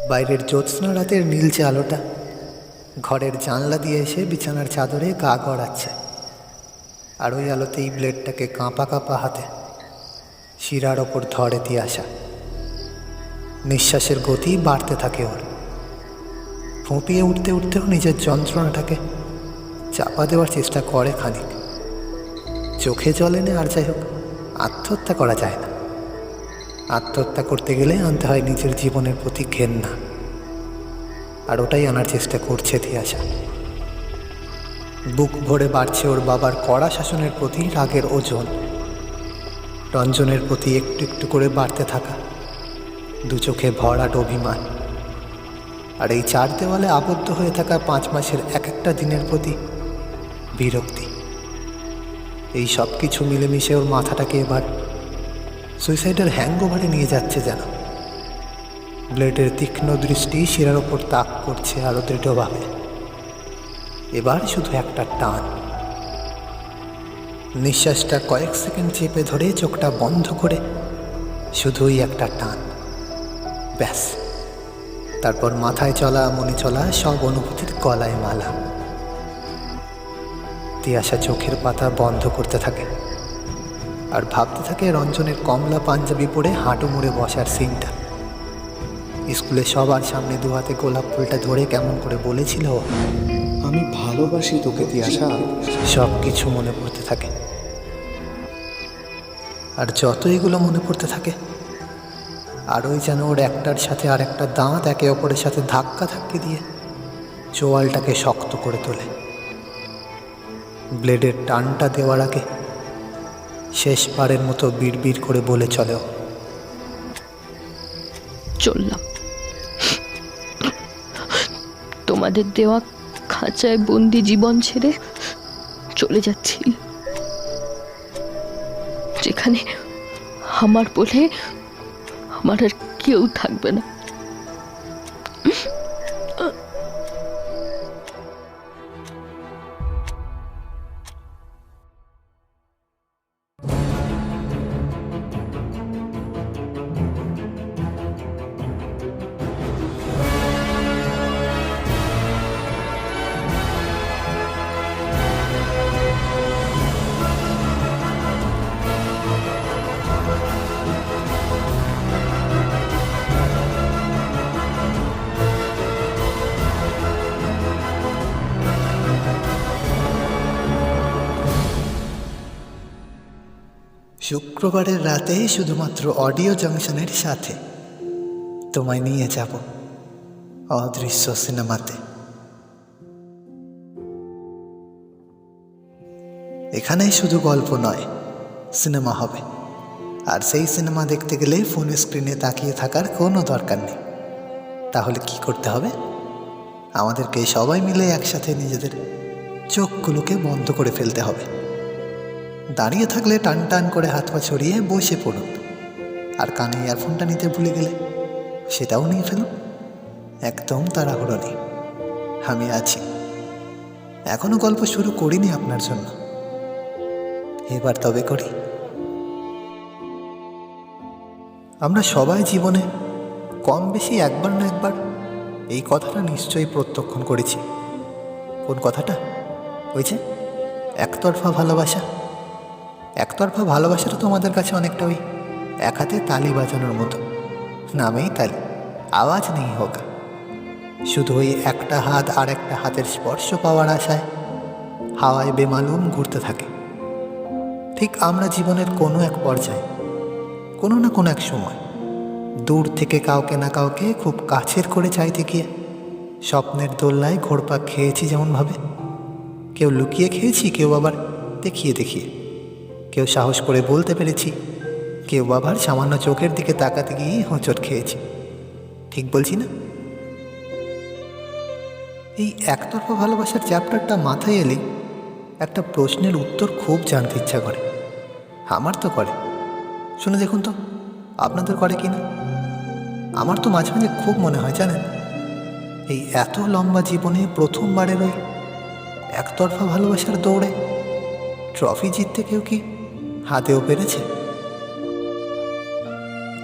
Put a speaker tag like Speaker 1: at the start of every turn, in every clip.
Speaker 1: বাইরের জ্যোৎস্না রাতের নীলচে আলোটা ঘরের জানলা দিয়ে এসে বিছানার চাদরে গা গড়াচ্ছে, আর ওই আলোতেই ব্লেডটাকে কাঁপা কাঁপা হাতে শিরার ওপর ধরে দিয়ে আসা। নিঃশ্বাসের গতি বাড়তে থাকে ওর। ফুঁপিয়ে উঠতে উঠতেও নিজের যন্ত্রণাটাকে চাপা দেওয়ার চেষ্টা করে খানিক। চোখে জল এনে আর যাই হোক, আত্মহত্যা করা যায় না। আত্মহত্যা করতে গেলে আনতে হয় নিজের জীবনের প্রতি ঘেন্না, আর ওটাই আনার চেষ্টা করছে তিয়াশা। বুক ভরে বাড়ছে ওর বাবার কড়া শাসনের প্রতি রাগের ওজন, রঞ্জনের প্রতি একটু একটু করে বাড়তে থাকা দু চোখে ভরাট অভিমান, আর এই চার দেওয়ালে আবদ্ধ হয়ে থাকা 5 মাসের এক একটা দিনের প্রতি বিরক্তি। এই সব কিছু মিলেমিশে ওর মাথাটাকে এবার সুইসাইডের হ্যাংওভারে নিয়ে যাচ্ছে যেন। ব্লেডের তীক্ষ্ণ দৃষ্টি শিরার ওপর তাক করছে আরো দৃঢ়ভাবে। এবার শুধু একটা টান। নিঃশ্বাসটা কয়েক সেকেন্ড চেপে ধরে চোখটা বন্ধ করে শুধুই একটা টান, ব্যাস। তারপর মাথায় চলা মনে চলা সব অনুভূতির গলায় মালা। তিয়াশা চোখের পাতা বন্ধ করতে থাকে আর ভাবতে থাকে রঞ্জনের কমলা পাঞ্জাবি পরে হাঁটু মুড়ে বসার সিনটা। স্কুলে সবার সামনে দু হাতে গোলাপ ফুলটা ধরে কেমন করে বলেছিল,
Speaker 2: আমি ভালোবাসি তোকে তিয়াশা।
Speaker 1: সব কিছু মনে পড়তে থাকে। আর যত এগুলো মনে পড়তে থাকে, আরোই যেন ওর একটার সাথে আর একটা দাঁত একে অপরের সাথে ধাক্কা ধাক্কি দিয়ে চোয়ালটাকে শক্ত করে তোলে। ব্লেডের টানটা দেওয়ার আগে শেষবারের মতো বিড়বিড় করে বলে চলেও,
Speaker 3: চললাম। তোমাদের দেওয়া খাঁচায় বন্দি জীবন ছেড়ে চলে যাচ্ছি, যেখানে আমার বলে আমার আর কেউ থাকবে না।
Speaker 1: শুক্রবারের রাতে শুধুমাত্র অডিও জাংশনের সাথে তোমায় নিয়ে যাব অদৃশ্য সিনেমাতে। এখানেই শুধু গল্প নয়, সিনেমা হবে। আর সেই সিনেমা দেখতে গেলে ফোন স্ক্রিনে তাকিয়ে থাকার কোনো দরকার নেই। তাহলে কি করতে হবে? আমাদেরকে সবাই মিলে একসাথে নিজেদের চোখগুলোকে বন্ধ করে ফেলতে হবে। দাঁড়িয়ে থাকলে টান টান করে হাত পা ছড়িয়ে বসে পড়ুন, আর কানে ইয়ারফোনটা নিতে ভুলে গেলে সেটাও নিয়ে ফেলুন। একদম তাড়াহুড়ো নেই, আমি আছি। এখনো গল্প শুরু করিনি আপনার জন্য, এবার তবে করি। আমরা সবাই জীবনে কম বেশি একবার না একবার এই কথাটা নিশ্চয়ই প্রত্যক্ষণ করেছি। কোন কথাটা? ওই যে একতরফা ভালোবাসা। একতরফা ভালোবাসাটা তোমাদের কাছে অনেকটা ওই এক হাতে তালি বাজানোর মতো, নামেই তালি, আওয়াজ নেই হোক, শুধু ওই একটা হাত আর একটা হাতের স্পর্শ পাওয়ার আশায় হাওয়ায় বেমালুম ঘুরতে থাকে। ঠিক আমরা জীবনের কোনো এক পর্যায়ে, কোনো না কোনো এক সময় দূর থেকে কাউকে না কাউকে খুব কাছের করে চাইতে গিয়ে স্বপ্নের দোল্লায় ঘোরপাক খেয়েছি। যেমনভাবে কেউ লুকিয়ে খেয়েছি, কেউ আবার দেখিয়ে দেখিয়ে, কেউ সাহস করে বলতে পেরেছি, কেউ আবার সামান্য চোখের দিকে তাকাতে গিয়ে হোঁচট খেয়েছি। ঠিক বলছি না? এই একতরফা ভালোবাসার চ্যাপ্টারটা মাথায় এলেই একটা প্রশ্নের উত্তর খুব জানতে ইচ্ছা করে। আমার তো করে, শুনে দেখুন তো আপনাদের করে কি না। আমার তো মাঝে মাঝে খুব মনে হয়, জানেন, এই এত লম্বা জীবনে প্রথমবারের ওই একতরফা ভালোবাসার দৌড়ে ট্রফি জিততে কেউ কি হাতেও পেরেছে?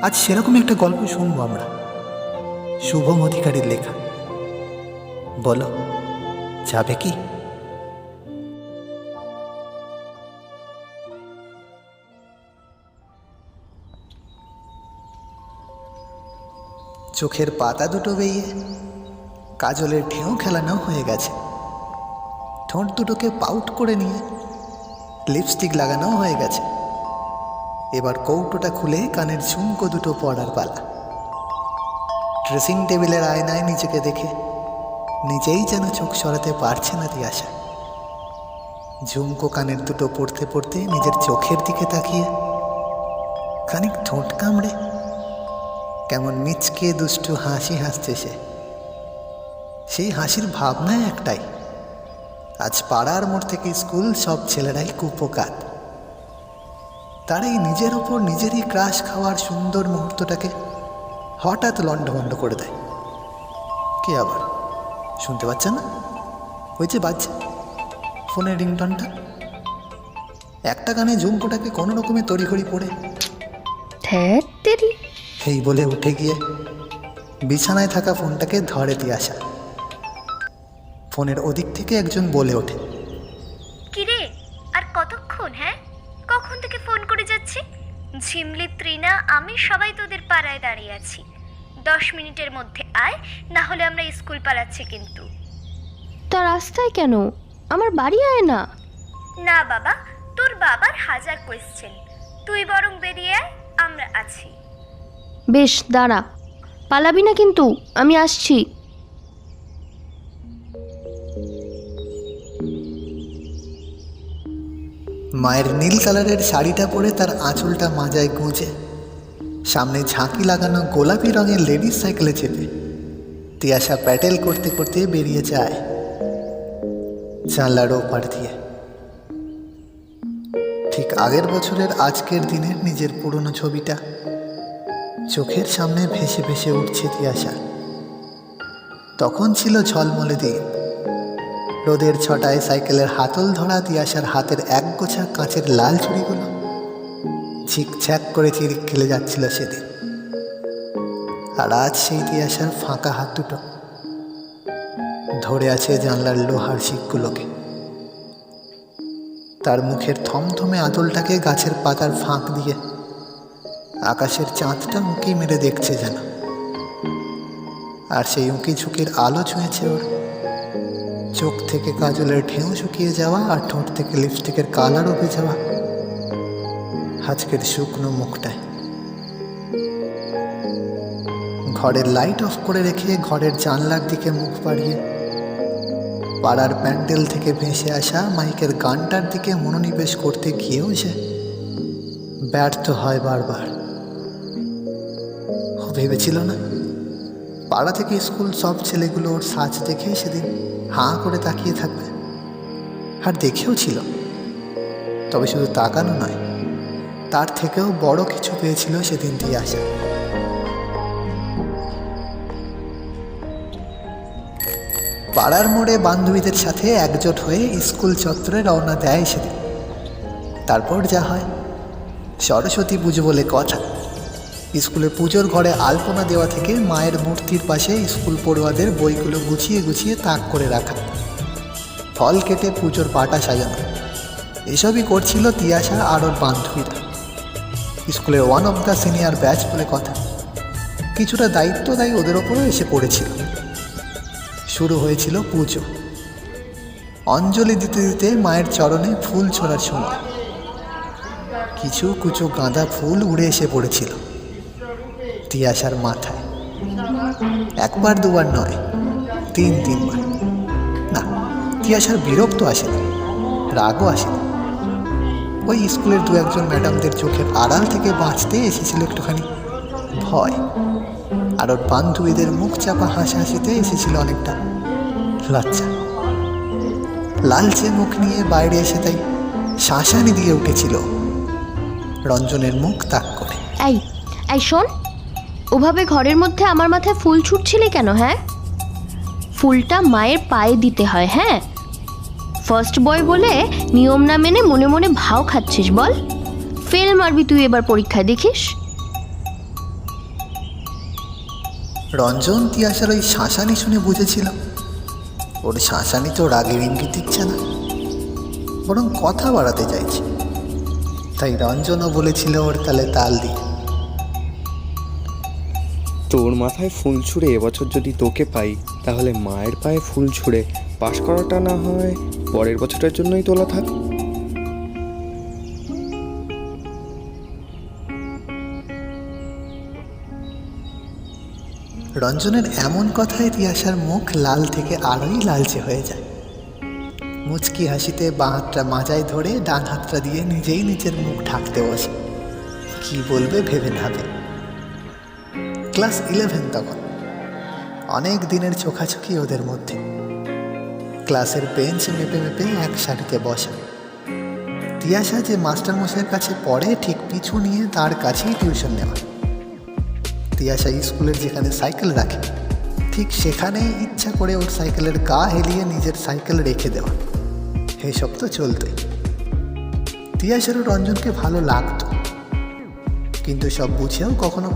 Speaker 1: আজ সেরকমই একটা গল্প শুনবো আমরা। শুভম অধিকারীর লেখা। বলো, যাবে কি? চোখের পাতা দুটো বেয়ে কাজলের ঢেউ খেলানো হয়ে গেছে। ঠোঁট দুটোকে পাউট করে নিয়ে লিপস্টিক লাগানো হয়ে গেছে। এবার কৌটোটা খুলে কানের ঝুমকো দুটো পরার পালা। ড্রেসিং টেবিলের আয়নায় নিজেকে দেখে নিজেই যেন চোখ সরাতে পারছে না তিয়াশা। ঝুমকো কানের দুটো পড়তে পড়তে নিজের চোখের দিকে তাকিয়ে খানিক ঠোঁট কামড়ে কেমন মিচকে দুষ্টু হাসি হাসছে সে। সেই হাসির ভাবনায় একটাই, আজ পাড়ার মোড় থেকে স্কুল সব ছেলেরাই কুপোকাত। তার এই নিজের ওপর নিজেরই ক্রাশ খাওয়ার সুন্দর মুহূর্তটাকে হঠাৎ লণ্ডভণ্ড করে দেয়। কে আবার? শুনতে পাচ্ছেন না? ওই যে বাজছে ফোনের রিংটনটা। একটা গানে ঝুমকোটাকে কোনো রকমে তড়িঘড়ি পড়ে
Speaker 3: তেরি
Speaker 1: এই বলে উঠে গিয়ে বিছানায় থাকা ফোনটাকে ধরে তিয়াশা। ফোনের ওদিক থেকে একজন বলে ওঠে,
Speaker 4: কিরে আর কতক্ষণ? হ্যাঁ, কখন থেকে ফোন করে যাচ্ছি? ঝিমলি, ত্রিনা, আমি সবাই তোদের পাড়ায় দাঁড়িয়ে আছি। 10 মিনিটের মধ্যে আয়, না হলে আমরা স্কুল পালাচ্ছি কিন্তু।
Speaker 3: তা রাস্তায় কেন? আমার বাড়ি আয় না।
Speaker 4: না বাবা, তোর বাবার হাজার কোয়েশ্চেন, তুই বরং বেরিয়ে আয়, আমরা আছি।
Speaker 3: বেশ, দাঁড়া, পালাবি না কিন্তু, আমি আসছি।
Speaker 1: মায়ের নীল কালারের শাড়িটা পরে তার আঁচলটা মাজায় গুঁজে সামনে ঝাঁকি লাগানো গোলাপি রঙের লেডিস সাইকেলে চেপে তিয়াশা প্যাডেল করতে করতে বেরিয়ে যায় জানলার ওপার দিয়ে। ঠিক আগের বছরের আজকের দিনের নিজের পুরনো ছবিটা চোখের সামনে ভেসে ভেসে উঠছে তিয়াশা। তখন ছিল ঝলমলে দিন। রোদের ছটায় সাইকেলের হাতল ধরা তিয়াশার হাতের একগোছা কাঁচের লাল চুড়িগুলো ঝিকঝ্যাক করে চিরিক খেলে যাচ্ছিল সেদিন। আর আজ সেই তিয়াশার ফাঁকা হাত দুটো ধরে আছে জানলার লোহার শিকগুলোকে। তার মুখের থমথমে আদলটাকে গাছের পাতার ফাঁক দিয়ে আকাশের চাঁদটা উঁকি মেরে দেখছে যেন। আর সেই উঁকি ঝুঁকির আলো ছুঁয়েছে ওর চোখ থেকে কাজলের ঢেউ শুকিয়ে যাওয়া আর ঠোঁট থেকে লিপস্টিকের কালার উঠে যাওয়া আজকের শুকনো মুখটায়। ঘরের লাইট অফ করে রেখে ঘরের জানলার দিকে মুখ বাড়িয়ে পাড়ার প্যান্ডেল থেকে ভেসে আসা মাইকের গানটার দিকে মনোনিবেশ করতে গিয়েও সে ব্যর্থ হয় বারবার। ও ভেবেছিল না পাড়া থেকে স্কুল সব ছেলেগুলো ওর সাজ দেখে সেদিন হাঁ করে তাকিয়ে থাকবে। আর দেখেও ছিল, তবে শুধু তাকানো নয়, তার থেকেও বড় কিছু পেয়েছিল সেদিন তিয়াশা। পাড়ার মোড়ে বান্ধবীদের সাথে একজোট হয়ে স্কুল চত্বরে রওনা দেয় সেদিন। তারপর যা হয়, সরস্বতী পুজো বলে কথা। স্কুলে পুজোর ঘরে আলপনা দেওয়া থেকে মায়ের মূর্তির পাশে স্কুল পড়ুয়াদের বইগুলো গুছিয়ে গুছিয়ে তাক করে রাখা, ফল কেটে পুজোর পাটা সাজানো, এসবই করছিল তিয়াশা আর ওর বান্ধবীরা। স্কুলের one of the senior batch বলে কথা, কিছুটা দায়িত্বদায়ী ওদের ওপরও এসে পড়েছিল। শুরু হয়েছিল পুজো। অঞ্জলি দিতে দিতে মায়ের চরণে ফুল ছোড়ার সময় কিছু কুচো গাঁদা ফুল উড়ে এসে পড়েছিল তিয়াশার মাথায়। একবার দুবার নয়, 3-3 বার। না, তিয়াশার বিরক্ত আসেনি, রাগও আসেনি। ওই স্কুলের 2-1 ম্যাডামদের চোখের আড়াল থেকে বাঁচতে এসেছিল একটুখানি ভয়। আর ওর বান্ধবীদের মুখ চাপা হাসাহাসিতে এসেছিল অনেকটা লজ্জা। লালচে মুখ নিয়ে বাইরে এসে তাই শাঁসানি দিয়ে উঠেছিল রঞ্জনের মুখ তাক করে।
Speaker 3: এই এই শোন, ওভাবে ঘরের মধ্যে আমার মাথায় ফুল ছুটছিলি কেন? হ্যাঁ, ফুলটা মায়ের পায়ে দিতে হয়। হ্যাঁ, ফার্স্ট বয় বলে নিয়ম না মেনে মনে মনে ভাও খাচ্ছিস? বল, ফেল মারবি তুই এবার পরীক্ষায়, দেখিস।
Speaker 1: রঞ্জন তিয়াসার ওই শাঁসানি শুনে বুঝেছিল ওর শাঁসানি তো রাগের ইঙ্গিত দিচ্ছে না, বরং কথা বাড়াতে চাইছে। তাই রঞ্জনও বলেছিল ওর তালে তাল দিয়ে,
Speaker 2: তোর মাথায় ফুল ছুঁড়ে এবছর যদি তোকে পাই, তাহলে মায়ের পায়ে ফুল ছুঁড়ে পাশ করাটা না হয় পরের বছরের জন্যই তোলা থাক।
Speaker 1: রঞ্জনের এমন কথায় তিয়াসার মুখ লাল থেকে আরোই লালচে হয়ে যায়। মুচকি হাসিতে বাঁ হাতটা মাজায় ধরে ডান হাতটা দিয়ে নিজেই নিজের মুখ ঢাকতে বসে। কি বলবে ভেবে ভাবে। ক্লাস 11 তখন, অনেক দিনের চোখাচোখি ওদের মধ্যে। ক্লাসের বেঞ্চ মেপে মেপে এক সারিতে বসা। তিয়াসা যে মাস্টারমশাইয়ের কাছে পড়ে ঠিক পিছু নিয়ে তার কাছেই টিউশন নেওয়া। তিয়াসা স্কুলের যেখানে সাইকেল রাখে ঠিক সেখানে ইচ্ছা করে ওর সাইকেলের গা হেলিয়ে নিজের সাইকেল রেখে দেওয়া। এইসব তো চলতোই। তিয়াসারও রঞ্জনকে ভালো লাগতো, কিন্তু সব বুঝেও কখনো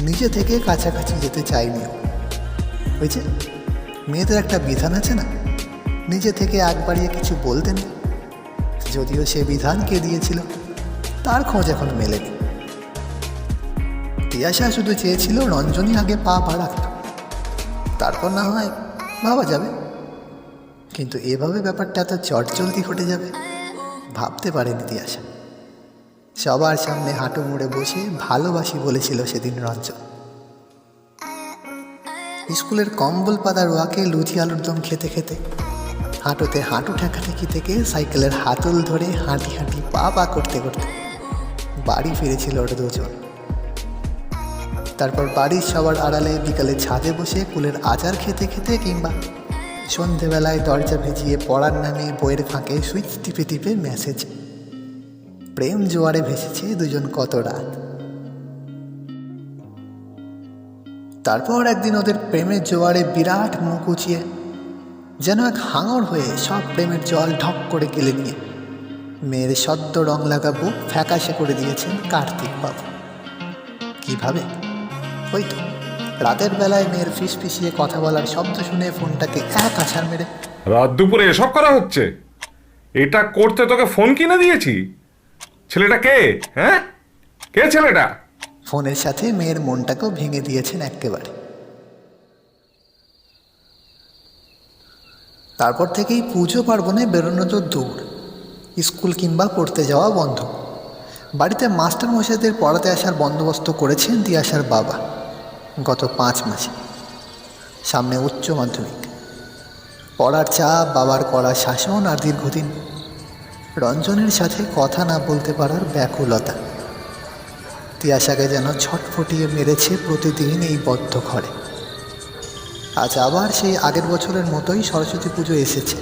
Speaker 1: নিজে থেকে কাছাকাছি যেতে চাইনিও। ওই যে মেয়েদের একটা বিধান আছে না, নিজে থেকে আগ বাড়িয়ে কিছু বলতে নেই। যদিও সে বিধান কে দিয়েছিল তার খোঁজ এখন মেলেনি। তিয়াসা শুধু চেয়েছিল রঞ্জনই আগে পা বাড়াক, তারপর না হয় ভাবা যাবে। কিন্তু এভাবে ব্যাপারটা এত চটজলদি ঘটে যাবে ভাবতে পারেনি তিয়াসা। সবার সামনে হাঁটু মুড়ে বসে ভালোবাসি বলেছিল সেদিন রঞ্জন। স্কুলের কম্বল পাতা রোয়াকে লুচি আলুর দম খেতে খেতে, হাঁটুতে হাঁটু ঠেকাঠেকি থেকে সাইকেলের হাতল ধরে হাঁটি হাঁটি পা পা করতে করতে বাড়ি ফিরেছিল ওরা দুজন। তারপর বাড়ির সবার আড়ালে বিকালে ছাদে বসে কুলের আচার খেতে খেতে কিংবা সন্ধেবেলায় দরজা ভেজিয়ে পড়ার নামে বইয়ের ফাঁকে সুইচ টিপে টিপে মেসেজ। প্রেম জোয়ারে ভেসেছে দুজন কত রাত। তারপর একদিন ওদের প্রেমের জোয়ারে বিরাট মুখ উঁচিয়ে যেন এক হাঙর হয়ে সব প্রেমের জল ঢক করে গেলে নিয়ে মেয়ের সদ্য রং লাগা বুক ফ্যাকাশে করে দিয়েছেন কার্তিক বাবু। কিভাবে? ওই তো রাতের বেলায় মেয়ের ফিসফিসিয়ে কথা বলার শব্দ শুনে ফোনটাকে এক আছাড় মেরে।
Speaker 5: রাত দুপুরে এসব করা হচ্ছে? এটা করতে তোকে ফোন কিনে দিয়েছি? ছেলেটা কে? হ্যাঁ, কে ছেলেটা?
Speaker 1: ফোনের সাথে মেয়ের মনটাকেও ভেঙে দিয়েছেন একেবারে। তারপর থেকেই পুজো পার্বণে বেরোনো তো দূর, স্কুল কিংবা পড়তে যাওয়া বন্ধ। বাড়িতে মাস্টারমশাইদের পড়াতে আসার বন্দোবস্ত করেছেন তিয়াসার বাবা গত 5 মাসে। সামনে উচ্চ মাধ্যমিক, পড়ার চাপ, বাবার কড়া শাসন আর দীর্ঘদিন রঞ্জনের সাথে কথা না বলতে পারার ব্যাকুলতা তিয়াসাকে যেন ছটফটিয়ে মেরেছে প্রতিদিন এই বদ্ধ ঘরে। আজ আবার সেই আগের বছরের মতোই সরস্বতী পুজো এসেছে,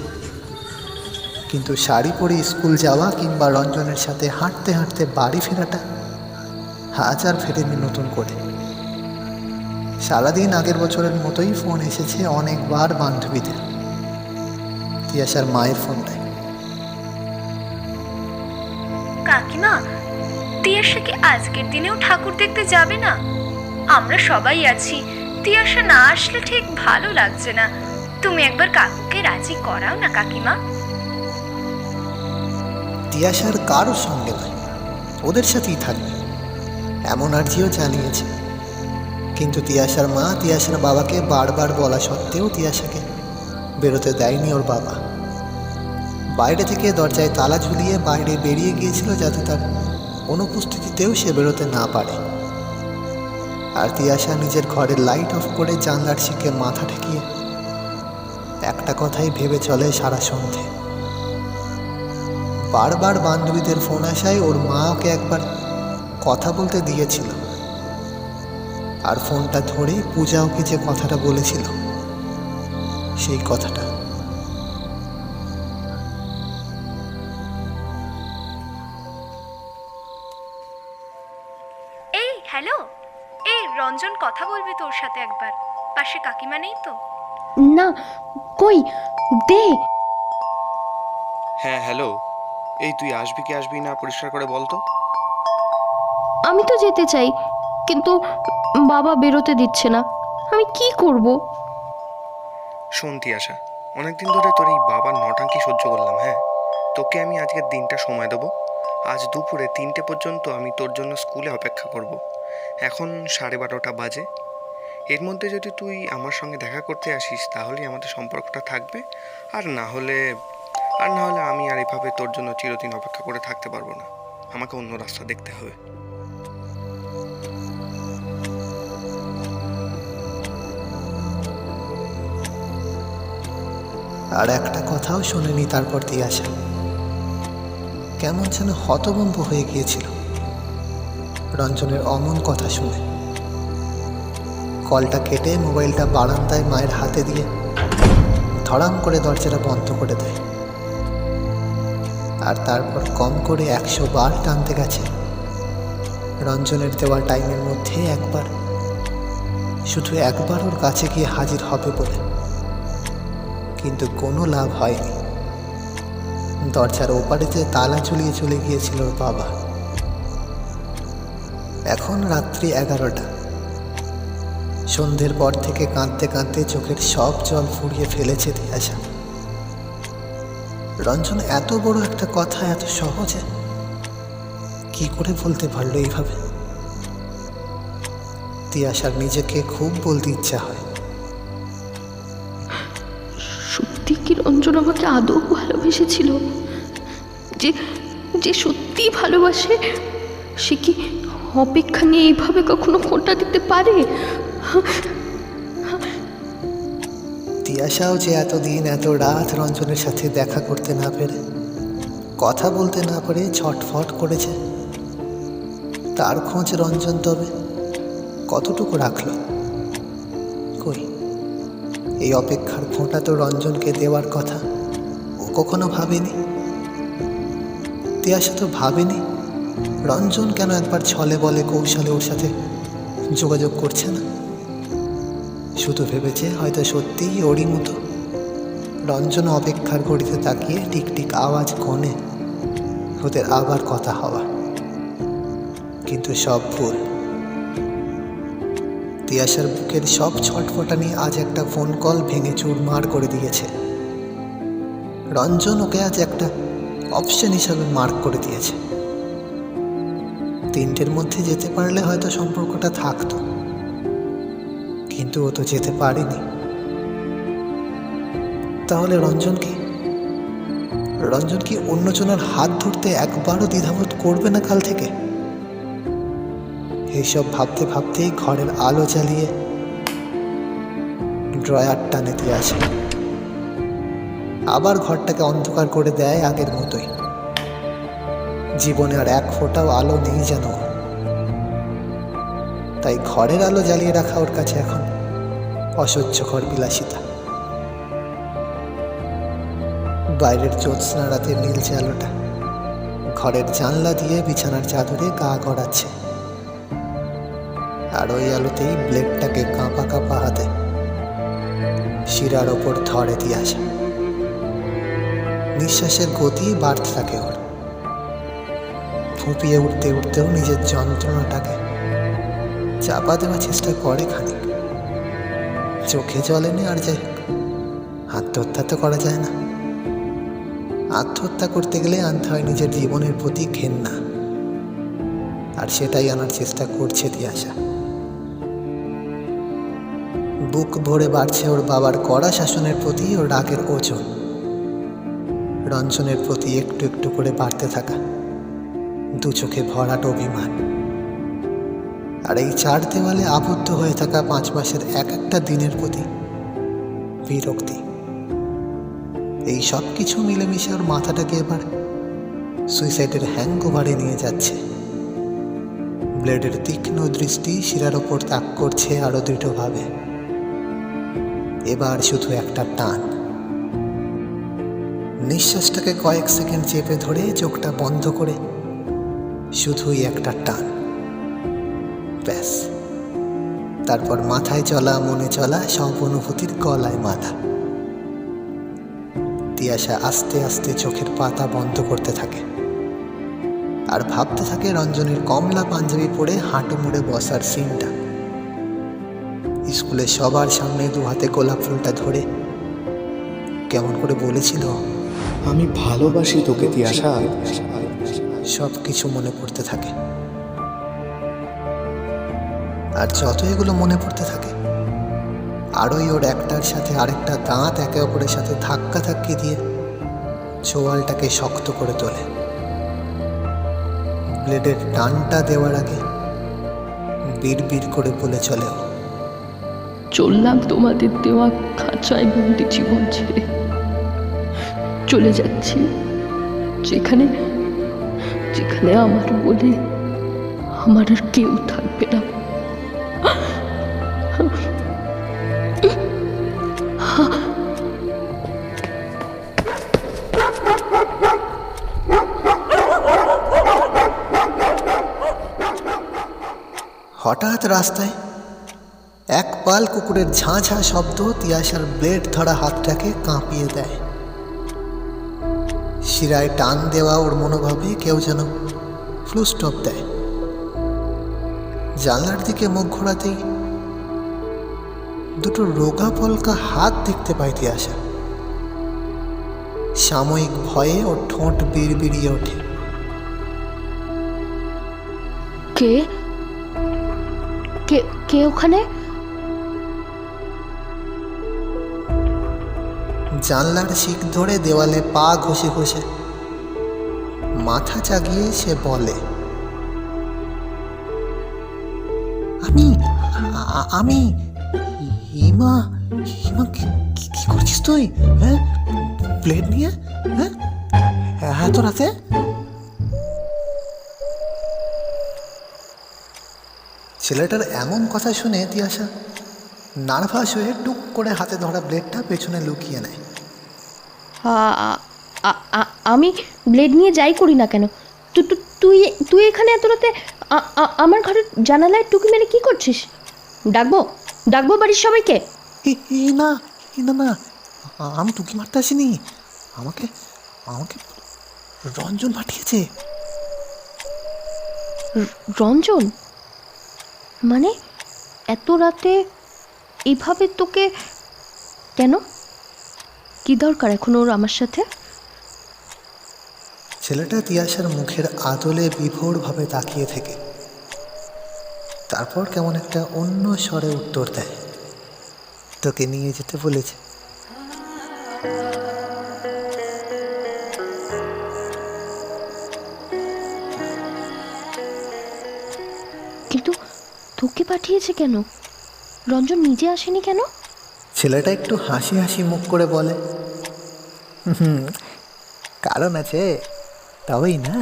Speaker 1: কিন্তু শাড়ি পরে স্কুল যাওয়া কিংবা রঞ্জনের সাথে হাঁটতে হাঁটতে বাড়ি ফেরাটা আজ আর ফেরেনি নতুন করে। সারাদিন আগের বছরের মতোই ফোন এসেছে অনেকবার বান্ধবীদের। তিয়াসার মায়ের ফোনটায়।
Speaker 4: কাকিমা, তিয়াসা কি আজকের দিনেও ঠাকুর দেখতে যাবে না? আমরা সবাই আছি, তিয়াসা না আসলে ঠিক ভালো লাগছে না। তুমি একবার কাকুকে রাজি করাও না কাকিমা।
Speaker 1: তিয়াসার কারোর সঙ্গে নয়, ওদের সাথেই থাকবে এমন আর্জিও চালিয়েছে। কিন্তু তিয়াসার মা তিয়াসার বাবাকে বারবার বলা সত্ত্বেও তিয়াসাকে বেরোতে দেয়নি ওর বাবা। বাইরে থেকে দরজায় তালা ঝুলিয়ে বাইরে বেরিয়ে গিয়েছিল যাতে তার অনুপস্থিতিতেও সে বেরোতে না পারে। আর তিয়াসা নিজের ঘরের লাইট অফ করে জানলার শিখে মাথা ঠেকিয়ে একটা কথাই ভেবে চলে সারা সন্ধে। বারবার বান্ধবীদের ফোন আসায় ওর মা ওকে একবার কথা বলতে দিয়েছিল, আর ফোনটা ধরে পূজা ওকে যে কথাটা বলেছিল সেই কথাটা।
Speaker 4: এই হ্যালো, এই রঞ্জন কথা বলবে তোর সাথে একবার। পাশে কাকিমা নেই তো?
Speaker 3: না, কই দে।
Speaker 2: হ্যাঁ হ্যালো, এই তুই আসবি কি আসবি না পরিষ্কার করে বল তো।
Speaker 3: আমি তো যেতে চাই, কিন্তু বাবা বেরোতে দিচ্ছে না। আমি কি করব?
Speaker 2: শোন তিয়াশা, অনেকদিন ধরে তোর এই বাবার নটাঙ্কি সহ্য করলাম। হ্যাঁ, তোকে আমি আজকের দিনটা সময় দেবো। আজ দুপুরে 3টে পর্যন্ত আমি তোর জন্য স্কুলে অপেক্ষা করব। এখন 12:30 বাজে। এর মধ্যে যদি তুই আমার সঙ্গে দেখা করতে আসিস তাহলেই আমাদের সম্পর্কটা থাকবে, আর না হলে আমি আর এভাবে তোর জন্য চিরদিন অপেক্ষা করে থাকতে পারবো না। আমাকে অন্য রাস্তা দেখতে হবে।
Speaker 1: আর একটা কথাও শোনেনি তারপর তিয়াশা। কেমন যেন হতভম্ব হয়ে গিয়েছিল রঞ্জনের অমন কথা শুনে। কলটা কেটে মোবাইলটা বারান্দায় মায়ের হাতে দিয়ে ধড়াম করে দরজাটা বন্ধ করে দেয়। আর তারপর কম করে 100 বার টানতে গেছে রঞ্জনের দেওয়া টাইমের মধ্যে একবার, শুধু একবার ওর কাছে গিয়ে হাজির হবে বলে। কিন্তু কোনো লাভ হয়নি। দরজার ওপারেতে তালা ঝুলিয়ে চলে গিয়েছিল ওর বাবা। এখন রাত্রি 11টা। সন্ধ্যের পর থেকে কাঁদতে কাঁদতে চোখের সব জল ফুরিয়ে ফেলেছে তিয়াশা। রঞ্জন এত বড় একটা কথা এত সহজে কি করে বলতে পারলো এইভাবে? তিয়াশার নিজেকে খুব বলতে ইচ্ছা হয়,
Speaker 3: সত্যি কি রঞ্জন আমাকে আদৌ ভালোবেসেছিল? যে যে সত্যি ভালোবাসে সে কি অপেক্ষা নিয়ে এইভাবে কখনো খোঁটা দিতে পারে?
Speaker 1: তিয়াশাও যে এতদিন এত রাত রঞ্জনের সাথে দেখা করতে না পেরে, কথা বলতে না পেরে ছটফট করেছে, তার খোঁজ রঞ্জন তবে কতটুকু রাখলো? কই, এই অপেক্ষার খোঁটা তো রঞ্জনকে দেওয়ার কথা ও কখনো ভাবেনি। তিয়াশা তো ভাবেনি রঞ্জন কেন একবার ছলে বলে কৌশলে ওর সাথে যোগাযোগ করছে না। শুধু ভেবেছে হয়তো সত্যিই ওরই মতো রঞ্জন অপেক্ষার ঘড়িতে তাকিয়ে টিকটিক আওয়াজ গনে ওদের আবার কথা হওয়া। কিন্তু সব ভুল। তিয়াশার বুকের সব ছটফটানি আজ একটা ফোন কল ভেঙে চুরমার করে দিয়েছে। রঞ্জন ওকে আজ একটা অপশন হিসাবে মার্ক করে দিয়েছে। 3টের মধ্যে যেতে পারলে হয়তো সম্পর্কটা থাকতো, কিন্তু ও তো যেতে পারেনি। তাহলে রঞ্জন কি অন্যজনের হাত ধরতে একবারও দ্বিধাবোধ করবে না কাল থেকে? এইসব ভাবতে ভাবতেই ঘরের আলো জ্বালিয়ে ড্রয়ার টানে দিয়ে আসে। আবার ঘরটাকে অন্ধকার করে দেয় আগের মতোই। জীবনে আর এক ফোঁটাও আলো নেই যেন। তাই ঘরের আলো জ্বালিয়ে রাখা ওর কাছে এখন অসহ্যকর বিলাসিতা। বাইরের জ্যোৎস্না রাতের নীলচে আলোটা ঘরের জানলা দিয়ে বিছানার চাদরে গা গড়াচ্ছে। আর ওই আলোতেই ব্লেডটাকে কাঁপা কাঁপা হাতে শিরার ওপর ধরে দিয়ে আসা। নিঃশ্বাসের গতি বাড়তে থাকে ওর। ফুঁপিয়ে উঠতে উঠতেও নিজের যন্ত্রণাটাকে চাপা দেওয়ার চেষ্টা করে খানিক। চোখে জল এনে আর যাই হোক, আত্মহত্যা তো করা যায় না। আত্মহত্যা করতে গেলে আনতে হয় নিজের জীবনের প্রতি ঘেন্না, আর সেটাই আনার চেষ্টা করছে তিয়াশা। বুক ভরে বাড়ছে ওর বাবার কড়া শাসনের প্রতি ওর রাগের ওজন। রঞ্জনের প্রতি একটু একটু করে বাড়তে থাকা দু চোখে ভরাট অভিমান। আর এই 4 দেওয়ালে আবদ্ধ হয়ে থাকা 5 মাসের এক একটা দিনের প্রতি বিরক্তি। এই সব কিছু মিলেমিশে ওর মাথাটাকে এবার সুইসাইডের হ্যাংওভারে নিয়ে যাচ্ছে। ব্লেডের তীক্ষ্ণ দৃষ্টি শিরার ওপর তাক করছে আরো দৃঢ়ভাবে। এবার শুধু একটা টান। নিঃশ্বাসটাকে কয়েক সেকেন্ড চেপে ধরে চোখটা বন্ধ করে শুধুই একটা টান, ব্যাস। তারপর মাথায় চলা মনে চলা সব অনুভূতির গলায় মাথা। তিয়াশা আস্তে আস্তে চোখের পাতা বন্ধ করতে থাকে আর ভাবতে থাকে রঞ্জনের কমলা পাঞ্জাবি পরে হাঁটু মুড়ে বসার সিনটা। স্কুলে সবার সামনে দু হাতে গোলাপ ফুলটা ধরে কেমন করে বলেছিল,
Speaker 2: আমি ভালোবাসি তোকে তিয়াশা।
Speaker 1: সব কিছু মনে পড়তে থাকে। আর যত এগুলো মনে পড়তে থাকে, আরোই ওর একটার সাথে আরেকটা দাঁত একে অপরের সাথে ধাক্কা ধাক্কি দিয়ে চোয়ালটাকে শক্ত করে তোলে। ব্লেডের টানটা দেওয়ার আগে বিড় করে বলে চলে ও,
Speaker 6: চললাম তোমাদের দেওয়া খাঁচায় বন্দি জীবন ছেড়ে, চলে যাচ্ছি যেখানে যেখানে আমার বলে আমার আর কেউ থাকবে না।
Speaker 1: হঠাৎ রাস্তায় এক পাল কুকুরের ঝাঁ ঝাঁ শব্দ তিয়াশার ব্লেড ধরা হাতটাকে কাঁপিয়ে দেয়। শিরায় টান দেওয়া ওর মনোভাবে কেউ যেন ফুল স্টপ দেয়। জানলার দিকে মুখ ঘোরাতেই দুটো রোগা পলকা হাত দেখতে পায় তিয়াশা। সাময়িক ভয়ে ওর ঠোঁট বিড়বিড়িয়ে ওঠে।
Speaker 3: কে কে কে ওখানে?
Speaker 1: জানলার শিক ধরে দেওয়ালে পা ঘষে ঘষে মাথা চাগিয়ে সে বলে, আমি আমি হিমা হিমা কি করছিস তুই? হ্যাঁ, প্লেট নিয়ে? হ্যাঁ, এত রাতে? ছেলেটার এমন কথা শুনে তিয়াশা নার্ভাস হয়ে টুক করে হাতে ধরা ব্লেডটা পেছনে লুকিয়ে নেয়।
Speaker 3: আমি ব্লেড নিয়ে যাই করি না কেন, তুই তুই এখানে এত রাতে আমার ঘরের জানালায় টুকি মেরে কি করছিস? ডাকবো ডাকবো বাড়ির সবাইকে?
Speaker 1: না না না, আমি টুকি মারতে আসিনি। আমাকে আমাকে রঞ্জন পাঠিয়েছে।
Speaker 3: রঞ্জন? মানে এত রাতে এইভাবে তোকে কেন? কি দরকার এখন ওর আমার সাথে?
Speaker 1: ছেলেটা তিয়াশার মুখের আদলে বিভোরভাবে তাকিয়ে থেকে তারপর কেমন একটা অন্য স্বরে উত্তর দেয়, তোকে নিয়ে যেতে বলেছে।
Speaker 3: কিন্তু তোকে পাঠিয়েছে কেন? রঞ্জন নিজে আসেনি কেন?
Speaker 1: ছেলেটা একটু হাসি হাসি মুখ করে বলে, কারণ আছে। তবেই না,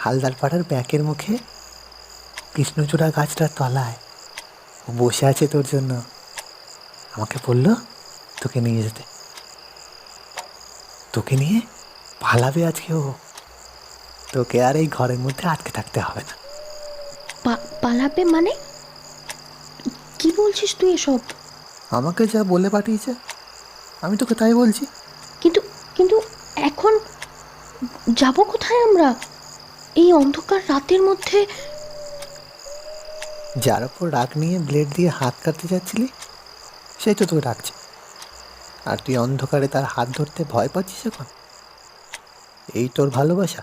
Speaker 1: হালদার পাড়ার ব্যাকের মুখে কৃষ্ণচূড়া গাছটার তলায় ও বসে আছে তোর জন্য। আমাকে বললো তোকে নিয়ে যেতে। তোকে নিয়ে পালাবে আজকে ও। তোকে আর এই ঘরের মধ্যে আটকে থাকতে হবে না।
Speaker 3: পালাবে মানে? কি বলছিস তুই এসব?
Speaker 1: আমাকে যা বলে পাঠিয়েছে আমি তোকে তাই বলছি।
Speaker 3: কিন্তু কিন্তু এখন যাব কোথায় আমরা এই অন্ধকার রাতের মধ্যে?
Speaker 1: যার ওপর রাগ নিয়ে ব্লেড দিয়ে হাত কাটতে যাচ্ছিলি সেই তো তোকে রাখছে, আর তুই অন্ধকারে তার হাত ধরতে ভয় পাচ্ছিস এখন? এই তোর ভালোবাসা?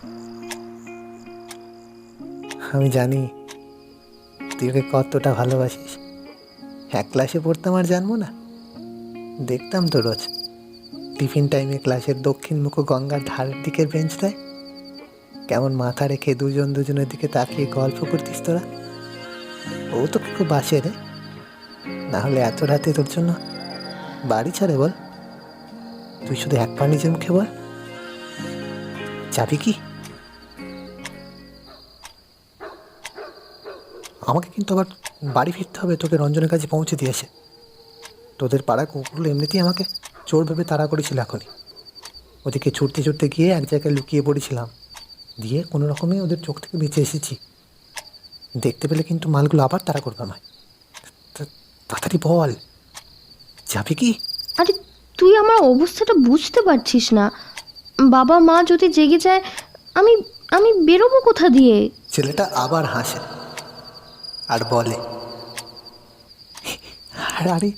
Speaker 1: আমি জানি তুই ওকে কতটা ভালোবাসিস। এক ক্লাসে পড়তাম আর জানবো না? দেখতাম তো রোজ টিফিন টাইমে ক্লাসের দক্ষিণ মুখ গঙ্গার ধারের দিকের বেঞ্চটায় কেমন মাথা রেখে দুজনের দিকে তাকিয়ে গল্প করতিস তোরা। ও তোকে খুব বাসে রে, না হলে এত রাতে তোর জন্য বাড়ি ছাড়ে বল? তুই শুধু এক পা নিজের মুখে বল, যাবি কি? আমাকে কিন্তু আবার বাড়ি ফিরতে হবে তোকে রঞ্জনের কাছে পৌঁছে দিয়েছে। তোদের পাড়া কুকুরগুলো এমনিতেই আমাকে চোর ভেবে তাড়া করেছিল। এখনই ওদিকে ছুটতে ছুটতে গিয়ে এক জায়গায় লুকিয়ে পড়েছিলাম, দিয়ে কোনো রকমে ওদের চোখ থেকে বেঁচে এসেছি। দেখতে পেলে কিন্তু মালগুলো আবার তাড়া করবে আমায়। তাড়াতাড়ি বল, যাবি কি?
Speaker 3: আরে তুই আমার অবস্থাটা বুঝতে পারছিস না? বাবা মা যদি জেগে যায় আমি আমি বেরোবো কোথা দিয়ে?
Speaker 1: ছেলেটা আবার হাসে আর বলে, আরে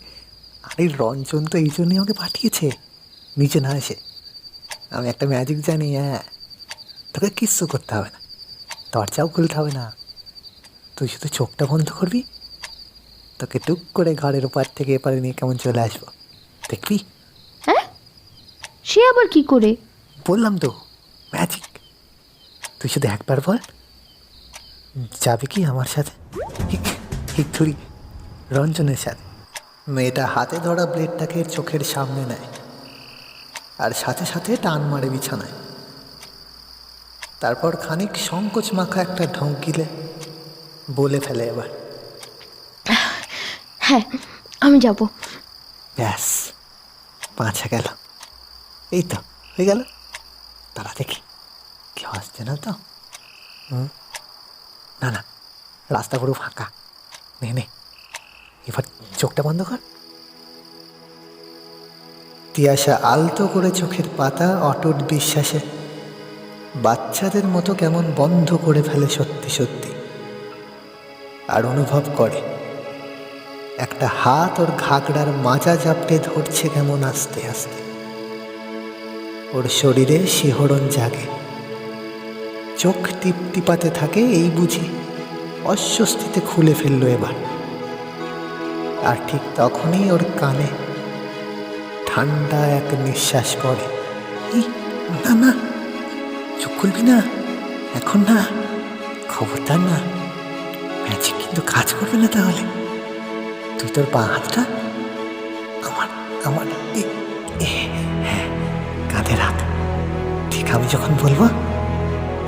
Speaker 1: আরে রঞ্জন তো এই জন্যই আমাকে পাঠিয়েছে, নিচে না এসে। আমি একটা ম্যাজিক জানি। হ্যাঁ, তোকে কিচ্ছু করতে হবে না, দরজাও খুলতে হবে না। তুই শুধু চোখটা বন্ধ করবি, তোকে টুক করে ঘরের ওপার থেকে এপারে নিয়ে কেমন চলে আসবো, দেখবি?
Speaker 3: হ্যাঁ, সে আবার কি করে?
Speaker 1: বললাম তো, ম্যাজিক। তুই শুধু একবার বল, যাবে কি আমার সাথে? থুড়ি রঞ্জনের সাথে। মেয়েটা হাতে ধরা ব্লেডটাকে চোখের সামনে নেয় আর সাথে সাথে টান মারে বিছানায়। তারপর খানিক সংকোচ মাখা একটা ঢং গিলে বলে ফেলে এবার,
Speaker 3: হ্যাঁ, আমি যাব।
Speaker 1: ব্যাস, পাঁচা গেল। এই তো হয়ে গেল। তারা দেখি কেউ আসছে না তো? না না, রাস্তা পুরো ফাঁকা। নে নে, এবার চোখটা বন্ধ কর। তিয়াশা আলতো করে চোখের পাতা অটুট বিশ্বাসে বাচ্চাদের মতো কেমন বন্ধ করে ফেলে সত্যি সত্যি, আর অনুভব করে একটা হাত ওর ঘাগড়ার মাজা জাপটে ধরছে কেমন আস্তে আস্তে। ওর শরীরে শিহরণ জাগে, চোখ টিপ টিপাতে থাকে। এই বুঝি অস্বস্তিতে খুলে ফেলল এবার। আর ঠিক তখনই ওর কানে ঠান্ডা এক নিঃশ্বাস পড়ে। না না, চোখ খুলবি না এখন, না, খবরদার না। ম্যাজিক কিন্তু কাজ করবে না তাহলে। তুই তোর বাঁ হাতটা আমার আমার কাঁধের হাত, ঠিক আমি যখন বলবো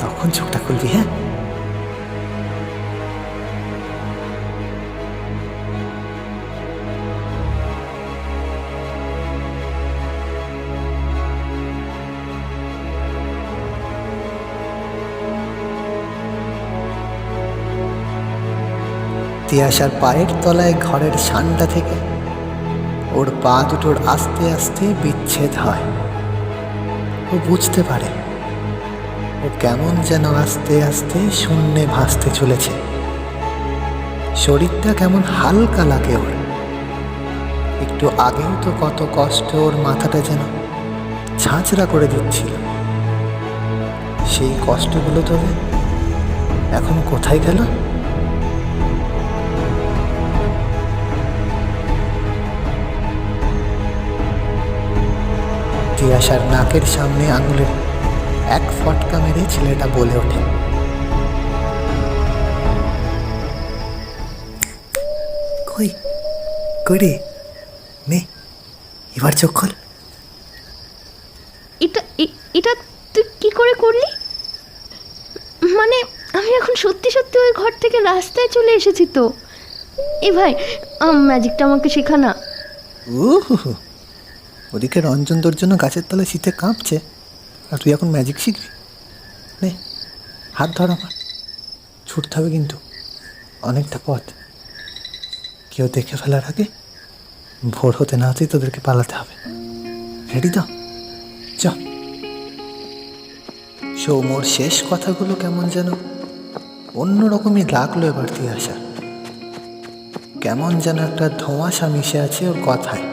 Speaker 1: তখন চোখটা খুলবি। হ্যাঁ, তিয়াশার পায়ের তলায় ঘরের সানটা থেকে ওর পা দুটোর আস্তে আস্তে বিচ্ছেদ হয়। ও বুঝতে পারে ও কেমন যেন আস্তে আস্তে শূন্যে ভাসতে চলেছে। শরীরটা কেমন হালকা লাগে ওর। একটু আগেও তো কত কষ্ট ওর মাথাটা যেন ঝাঁঝরা করে দিচ্ছিল। সেই কষ্টগুলো তবে এখন কোথায় গেল? তিয়াশার নাকের সামনে আঙুলের এক ফটকা মেরে ছেলেটা বলে ওঠে, কই কই রে, নে এবার চোখ খোল।
Speaker 3: এটা তুই কি করে করলি? মানে আমি এখন সত্যি সত্যি ওই ঘর থেকে রাস্তায় চলে এসেছি তো। এ ভাই, ম্যাজিকটা আমাকে শেখা না।
Speaker 1: ওদিকে রঞ্জন তোর জন্য গাছের তলায় শীতে কাঁপছে, আর তুই এখন ম্যাজিক শিখবি? নে হাত ধর আমার। ছুটতে হবে কিন্তু, অনেকটা পথ। কেউ দেখে ফেলার আগে ভোর হতে না হতেই তোদেরকে পালাতে হবে। রেডি তো? চ। সৌম্যর শেষ কথাগুলো কেমন যেন অন্যরকমই লাগলো এবার তিয়াশা। কেমন যেন একটা ধোঁয়াশা মিশে আছে ওর কথায়।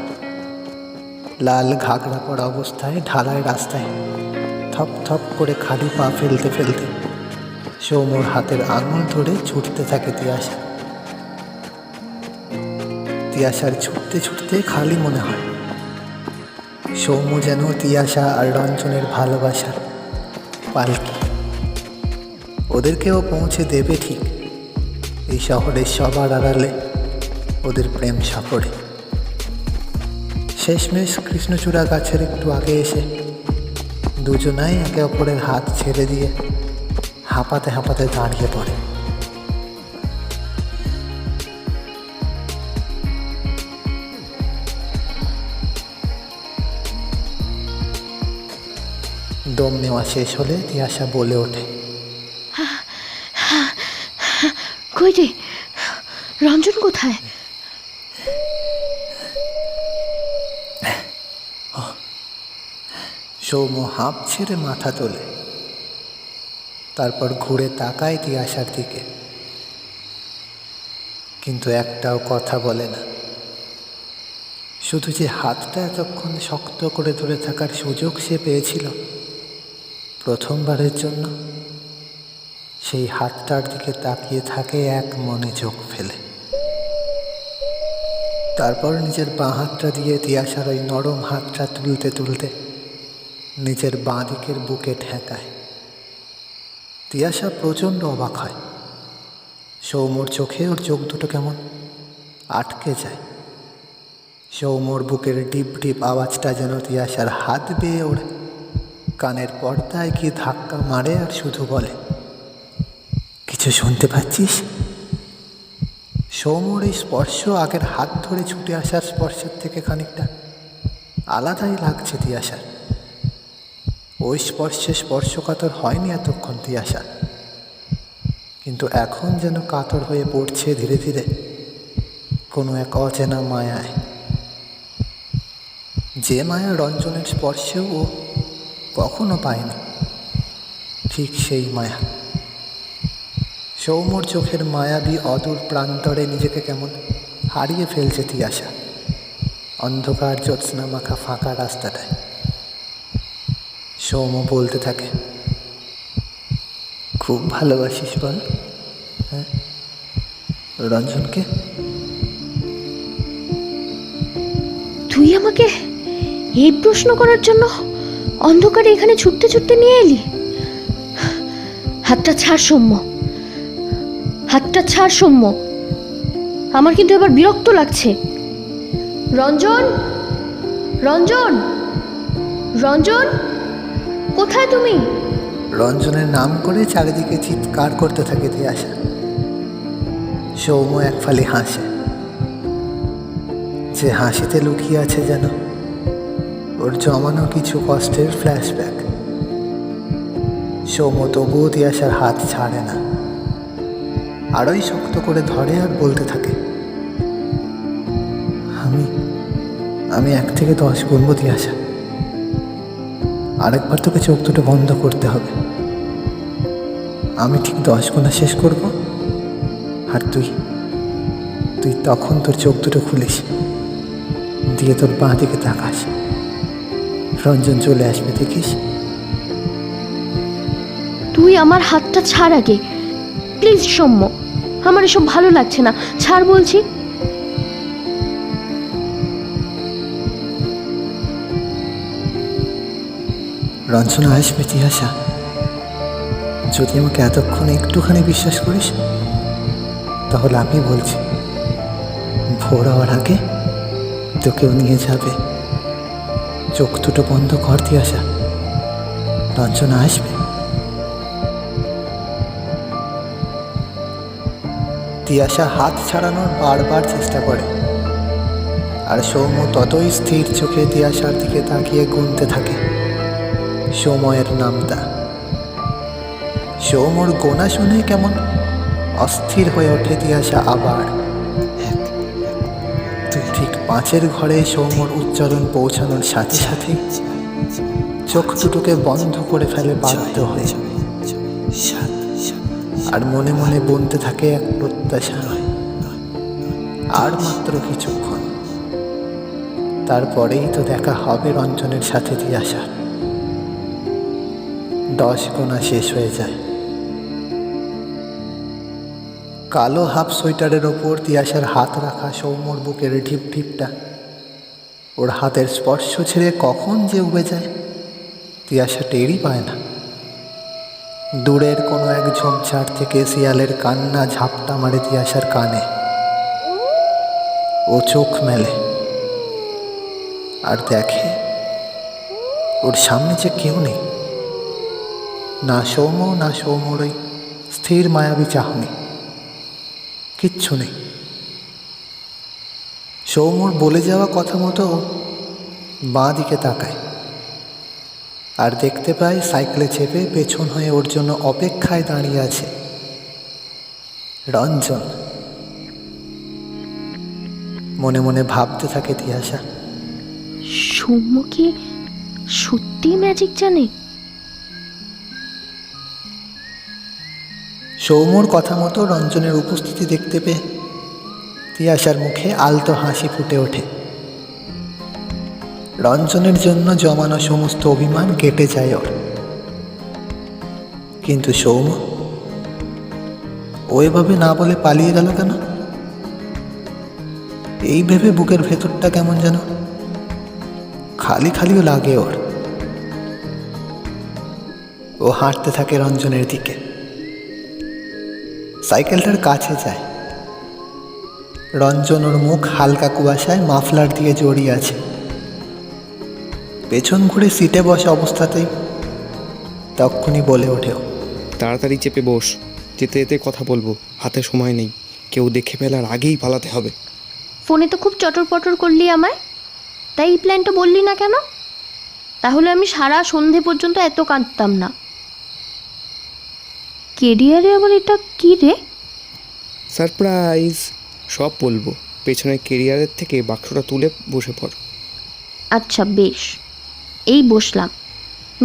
Speaker 1: লাল ঘাগড়া পরা অবস্থায় ঢালাই রাস্তায় থপ থপ করে খালি পা ফেলতে ফেলতে সৌম্যর হাতের আঙুল ধরে ছুটতে থাকে তিয়াশা। তিয়াশার ছুটতে ছুটতে খালি মনে হয় সৌম্য যেন তিয়াশা আর রঞ্জনের ভালোবাসার পালকি। ওদেরকেও পৌঁছে দেবে ঠিক এই শহরের সবার আড়ালে ওদের প্রেম সফরে। শেষমেশ কৃষ্ণচূড়া গাছের একটু আগে এসে দুজনাই একে অপরের হাত ছেড়ে দিয়ে হাঁপাতে হাঁপাতে দাঁড়িয়ে পড়ে। দম নেওয়া শেষ হলে তিয়াশা বলে ওঠে,
Speaker 3: কই রে, রঞ্জন কোথায়?
Speaker 1: সৌম্য হাঁপ ছেড়ে মাথা তোলে, তারপর ঘুরে তাকায় তিয়াশার দিকে, কিন্তু একটাও কথা বলে না। শুধু যে হাতটা এতক্ষণ শক্ত করে ধরে থাকার সুযোগ সে পেয়েছিল প্রথমবারের জন্য, সেই হাতটার দিকে তাকিয়ে থাকে এক মনে চোখ ফেলে। তারপর নিজের বাঁ হাতটা দিয়ে তিয়াশার ওই নরম হাতটা তুলতে তুলতে নিজের বাঁ দিকের বুকে ঠেকায়। তিয়াশা প্রচণ্ড অবাক হয়। সৌম্যর চোখে ওর চোখ দুটো কেমন আটকে যায়। সৌম্যর বুকের ডিপ ডিপ আওয়াজটা যেন তিয়াশার হাত বেয়ে ওর কানের পর্দায় গিয়ে ধাক্কা মারে আর শুধু বলে, কিছু শুনতে পাচ্ছিস? সৌম্যর এই স্পর্শ আগের হাত ধরে ছুটে আসার স্পর্শের থেকে খানিকটা আলাদাই লাগছে তিয়াশার। ওই স্পর্শে স্পর্শকাতর হয়নি এতক্ষণ তিয়াশা, কিন্তু এখন যেন কাতর হয়ে পড়ছে ধীরে ধীরে কোনো এক অচেনা মায়ায়, যে মায়া রঞ্জনের স্পর্শেও ও কখনো পায়নি। ঠিক সেই মায়া। সৌম্যর চোখের মায়াবী অদূর প্রান্তরে নিজেকে কেমন হারিয়ে ফেলছে তিয়াশা অন্ধকার জ্যোৎস্না মাখা ফাঁকা রাস্তাটায়। সৌম্য বলতে থাকে, খুব ভালোবাসিস বল? হ্যাঁ, রঞ্জনকে?
Speaker 3: তুই আমাকে এই প্রশ্ন করার জন্য অন্ধকারে এখানে ছুটতে ছুটতে নিয়ে এলি? হাতটা ছাড় সৌম্য, হাতটা ছাড় সৌম্য। আমার কিন্তু এবার বিরক্ত লাগছে। রঞ্জন, রঞ্জন, রঞ্জন, কোথায় তুমি?
Speaker 1: রঞ্জনের নাম করে চারিদিকে চিৎকার করতে থাকে তিয়াশা। সৌম্য এক ফালি হাসে, যে হাসিতে লুকিয়ে আছে যেন ওর জমানো কিছু কষ্টের ফ্ল্যাশব্যাক। সৌম্য তবুও তিয়াশার হাত ছাড়ে না, আরোই শক্ত করে ধরে আর বলতে থাকে, আমি 1 থেকে 10 গুনবো তিয়াশা। আরেকবার তোকে চোখ দুটো বন্ধ করতে হবে। আমি ঠিক 10 গোনা শেষ করব, আর তুই তখন তোর চোখ দুটো খুলিস, দিয়ে তোর বাঁ দিকে তাকাস। রঞ্জন চলে আসবে, দেখিস।
Speaker 3: তুই আমার হাতটা ছাড় আগে, প্লিজ সৌম্য। আমার এসব ভালো লাগছে না, ছাড় বলছি।
Speaker 1: রঞ্জন আসবে তিয়াশা, যদি আমাকে এতক্ষণ একটুখানি বিশ্বাস করিস, তাহলে আমি বলছি, ভোর হওয়ার আগে তোকেও নিয়ে যাবে। চোখ দুটো বন্ধ কর তিয়াশা, রঞ্জন আসবে। তিয়াশা হাত ছাড়ানোর বারবার চেষ্টা করে, আর সৌম্য ততই স্থির চোখে তিয়াশার দিকে তাকিয়ে গুনতে থাকে সময়ের নামটা। সৌম্যর গোনা শুনে কেমন অস্থির হয়ে ওঠে তিয়াশা আবার। 1, 2, ঠিক 5-এর ঘরে সৌম্যর উচ্চারণ পৌঁছানোর সাথে সাথে চোখ দুটোকে বন্ধ করে ফেলে বাধ্য হয়ে, আর মনে মনে বলতে থাকে এক প্রত্যাশা, আর মাত্র কিছুক্ষণ, তারপরেই তো দেখা হবে রঞ্জনের সাথে তিয়াশা। 10 গোনা শেষ হয়ে যায়। কালো হাফ সোয়েটারের ওপর তিয়াশার হাত রাখা সৌম্যর বুকের ঢিপ ঢিপটা ওর হাতের স্পর্শ ছেড়ে কখন যে উবে যায় তিয়াশা টেরই পায় না। দূরের কোনো এক ঝোপঝাড় থেকে শিয়ালের কান্না ঝাপটা মারে তিয়াশার কানে। ও চোখ মেলে আর দেখে ওর সামনে যে কেউ নেই, না সৌম্য না সৌম্যর ওই স্থির মায়াবী চাহনি, কিচ্ছু নেই। সৌম্যর বলে যাওয়া কথা মতো বাঁ দিকে তাকায় আর দেখতে পায় সাইকেলে চেপে পেছন হয়ে ওর জন্য অপেক্ষায় দাঁড়িয়ে আছে রঞ্জন। মনে মনে ভাবতে থাকে তিয়াশা,
Speaker 3: সৌম্য কি সত্যি ম্যাজিক জানে?
Speaker 1: সৌম্যর কথা মতো রঞ্জনের উপস্থিতি দেখতে পেয়ে তিয়াশার মুখে আলতো হাসি ফুটে ওঠে। রঞ্জনের জন্য জমানো সমস্ত অভিমান কেটে যায় ওর। কিন্তু সৌম, ও এভাবে না বলে পালিয়ে গেল কেন? এই ভেবে বুকের ভেতরটা কেমন যেন খালি খালিও লাগে ওর। ও হাঁটতে থাকে রঞ্জনের দিকে, সাইকেলটার কাছে যায়। রঞ্জন ওর মুখ হালকা কুয়াশায় মাফলার দিয়ে জড়িয়ে আছে। পেছন ঘুরে সিটে বসা অবস্থাতেই তক্ষুনি বলে ওঠেও,
Speaker 2: তাড়াতাড়ি চেপে বস, যেতে যেতে কথা বলবো, হাতে সময় নেই, কেউ দেখে ফেলার আগেই পালাতে হবে।
Speaker 3: ফোনে তো খুব চটর পটর করলি আমায়, তাই এই প্ল্যানটা বললি না কেন? তাহলে আমি সারা সন্ধে পর্যন্ত এত কাঁদতাম না। কেরিয়ারে আবার এটা কী রে?
Speaker 2: সারপ্রাইজ, সব বলবো। পেছনের কেরিয়ারের থেকে বাক্সটা তুলে বসে পড়।
Speaker 3: আচ্ছা বেশ, এই বসলাম।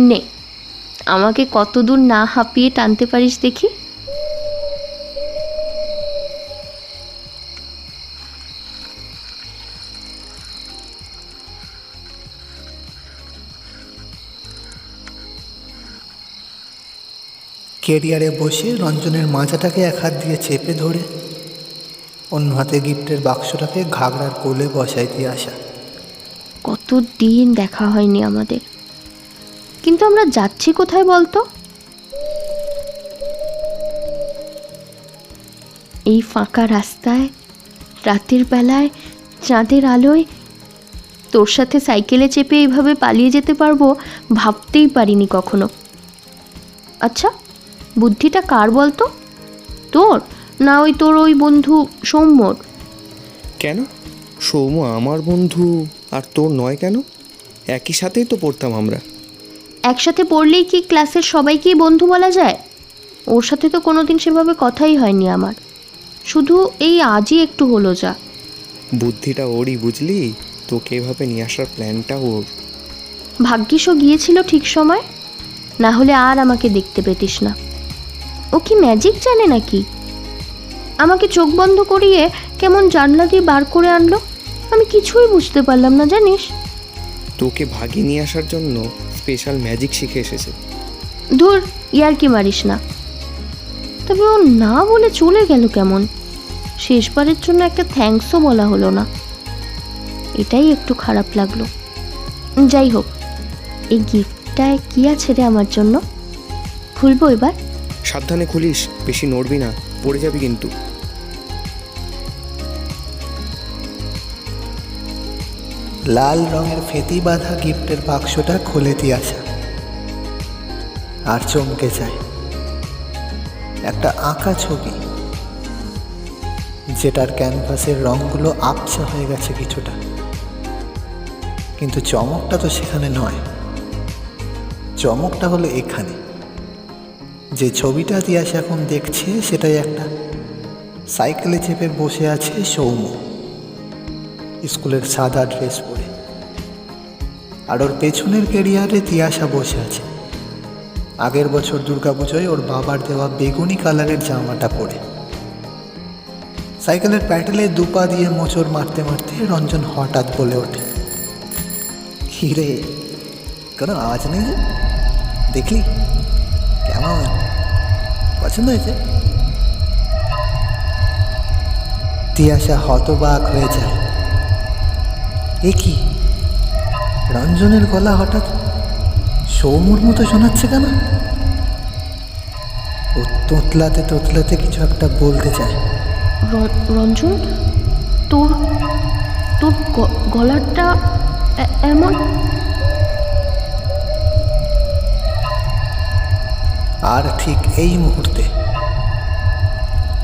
Speaker 3: নে, আমাকে কত দূর না হাঁপিয়ে টানতে পারিস দেখি।
Speaker 1: কেরিয়ারে বসে রঞ্জনের মাজাটাকে এক হাত দিয়ে চেপে ধরে অন্য হাতে গিফটের বাক্সটাকে ঘাগড়ার কোলে বসাই দিয়ে আসা।
Speaker 3: কত দিন দেখা হয়নি আমাদের, কিন্তু আমরা যাচ্ছি কোথায় বলতো? এই ফাঁকা রাস্তায়, রাতের বেলায়, চাঁদের আলোয় তোর সাথে সাইকেলে চেপে এইভাবে পালিয়ে যেতে পারবো ভাবতেই পারিনি কখনো। আচ্ছা, বুদ্ধিটা কার বলতো? তোর, না ওই তোর ওই বন্ধু সৌম্যর?
Speaker 2: কেন সৌম্য আমার বন্ধু আর তোর নয় কেন? একই সাথেই তো পড়তাম আমরা।
Speaker 3: একসাথে পড়লেই কি ক্লাসের সবাইকেই বন্ধু বলা যায়? ওর সাথে তো কোনোদিন সেভাবে কথাই হয়নি আমার, শুধু এই আজই একটু হলো যা।
Speaker 2: বুদ্ধিটা ওরই, বুঝলি? তোকে এভাবে নিয়ে আসার প্ল্যানটা ওর।
Speaker 3: ভাগ্যিস ও গিয়েছিল ঠিক সময়, না হলে আর আমাকে দেখতে পেতিস না। ও কি ম্যাজিক জানে নাকি? আমাকে চোখ বন্ধ করিয়ে কেমন জানলা দিয়ে বার করে আনলো, আমি কিছুই বুঝতে পারলাম না জানিস।
Speaker 2: তোকে ভাগিয়ে নিয়ে আসার জন্য স্পেশাল ম্যাজিক শিখে এসেছে।
Speaker 3: ধুর, ইয়ার্কি মারিস না। তবে ও না বলে চলে গেল কেমন? শেষবারের জন্য একটা থ্যাঙ্কসও বলা হলো না, এটাই একটু খারাপ লাগলো। যাই হোক, এই গিফটটায় কি আছে রে আমার জন্য? খুলবো এবার?
Speaker 2: সাবধানে খুলিস, বেশি নড়বি না, পড়ে যাবি কিন্তু।
Speaker 1: লাল রঙের ফেতি বাঁধা গিফটের বাক্সটা খুলে দিয়ে আসা আর চমকে যায়। একটা আঁকা ছবি, যেটার ক্যানভাসের রঙগুলো আবছা হয়ে গেছে কিছুটা, কিন্তু চমকটা তো সেখানে নয়। চমকটা হলো এখানে। যে ছবিটা তিয়াস এখন দেখছে সেটাই একটা সাইকেলে চেপে বসে আছে সৌম্য, স্কুলের সাদা ড্রেস পরে। আর ওর পেছনের কেরিয়ারে তিয়াসা বসে আছে আগের বছর দুর্গাপুজোয় ওর বাবার দেওয়া বেগুনি কালারের জামাটা পরে। সাইকেলের প্যাডেলে দুপা দিয়ে মোচড় মারতে মারতে রঞ্জন হঠাৎ বলে ওঠে, কি রে, কোনো আওয়াজ নেই যে? দেখলি কেমন পছন্দ হয়েছে? তিয়াসা হতবাক হয়ে যায়। এ কি, রঞ্জনের গলা হঠাৎ সৌম্যর মতো শোনাচ্ছে কেন? ও তোতলাতে তোতলাতে কিছু একটা বলতে চায়।
Speaker 3: রঞ্জন, তোর তোর গলাটা এমন?
Speaker 1: আর ঠিক এই মুহূর্তে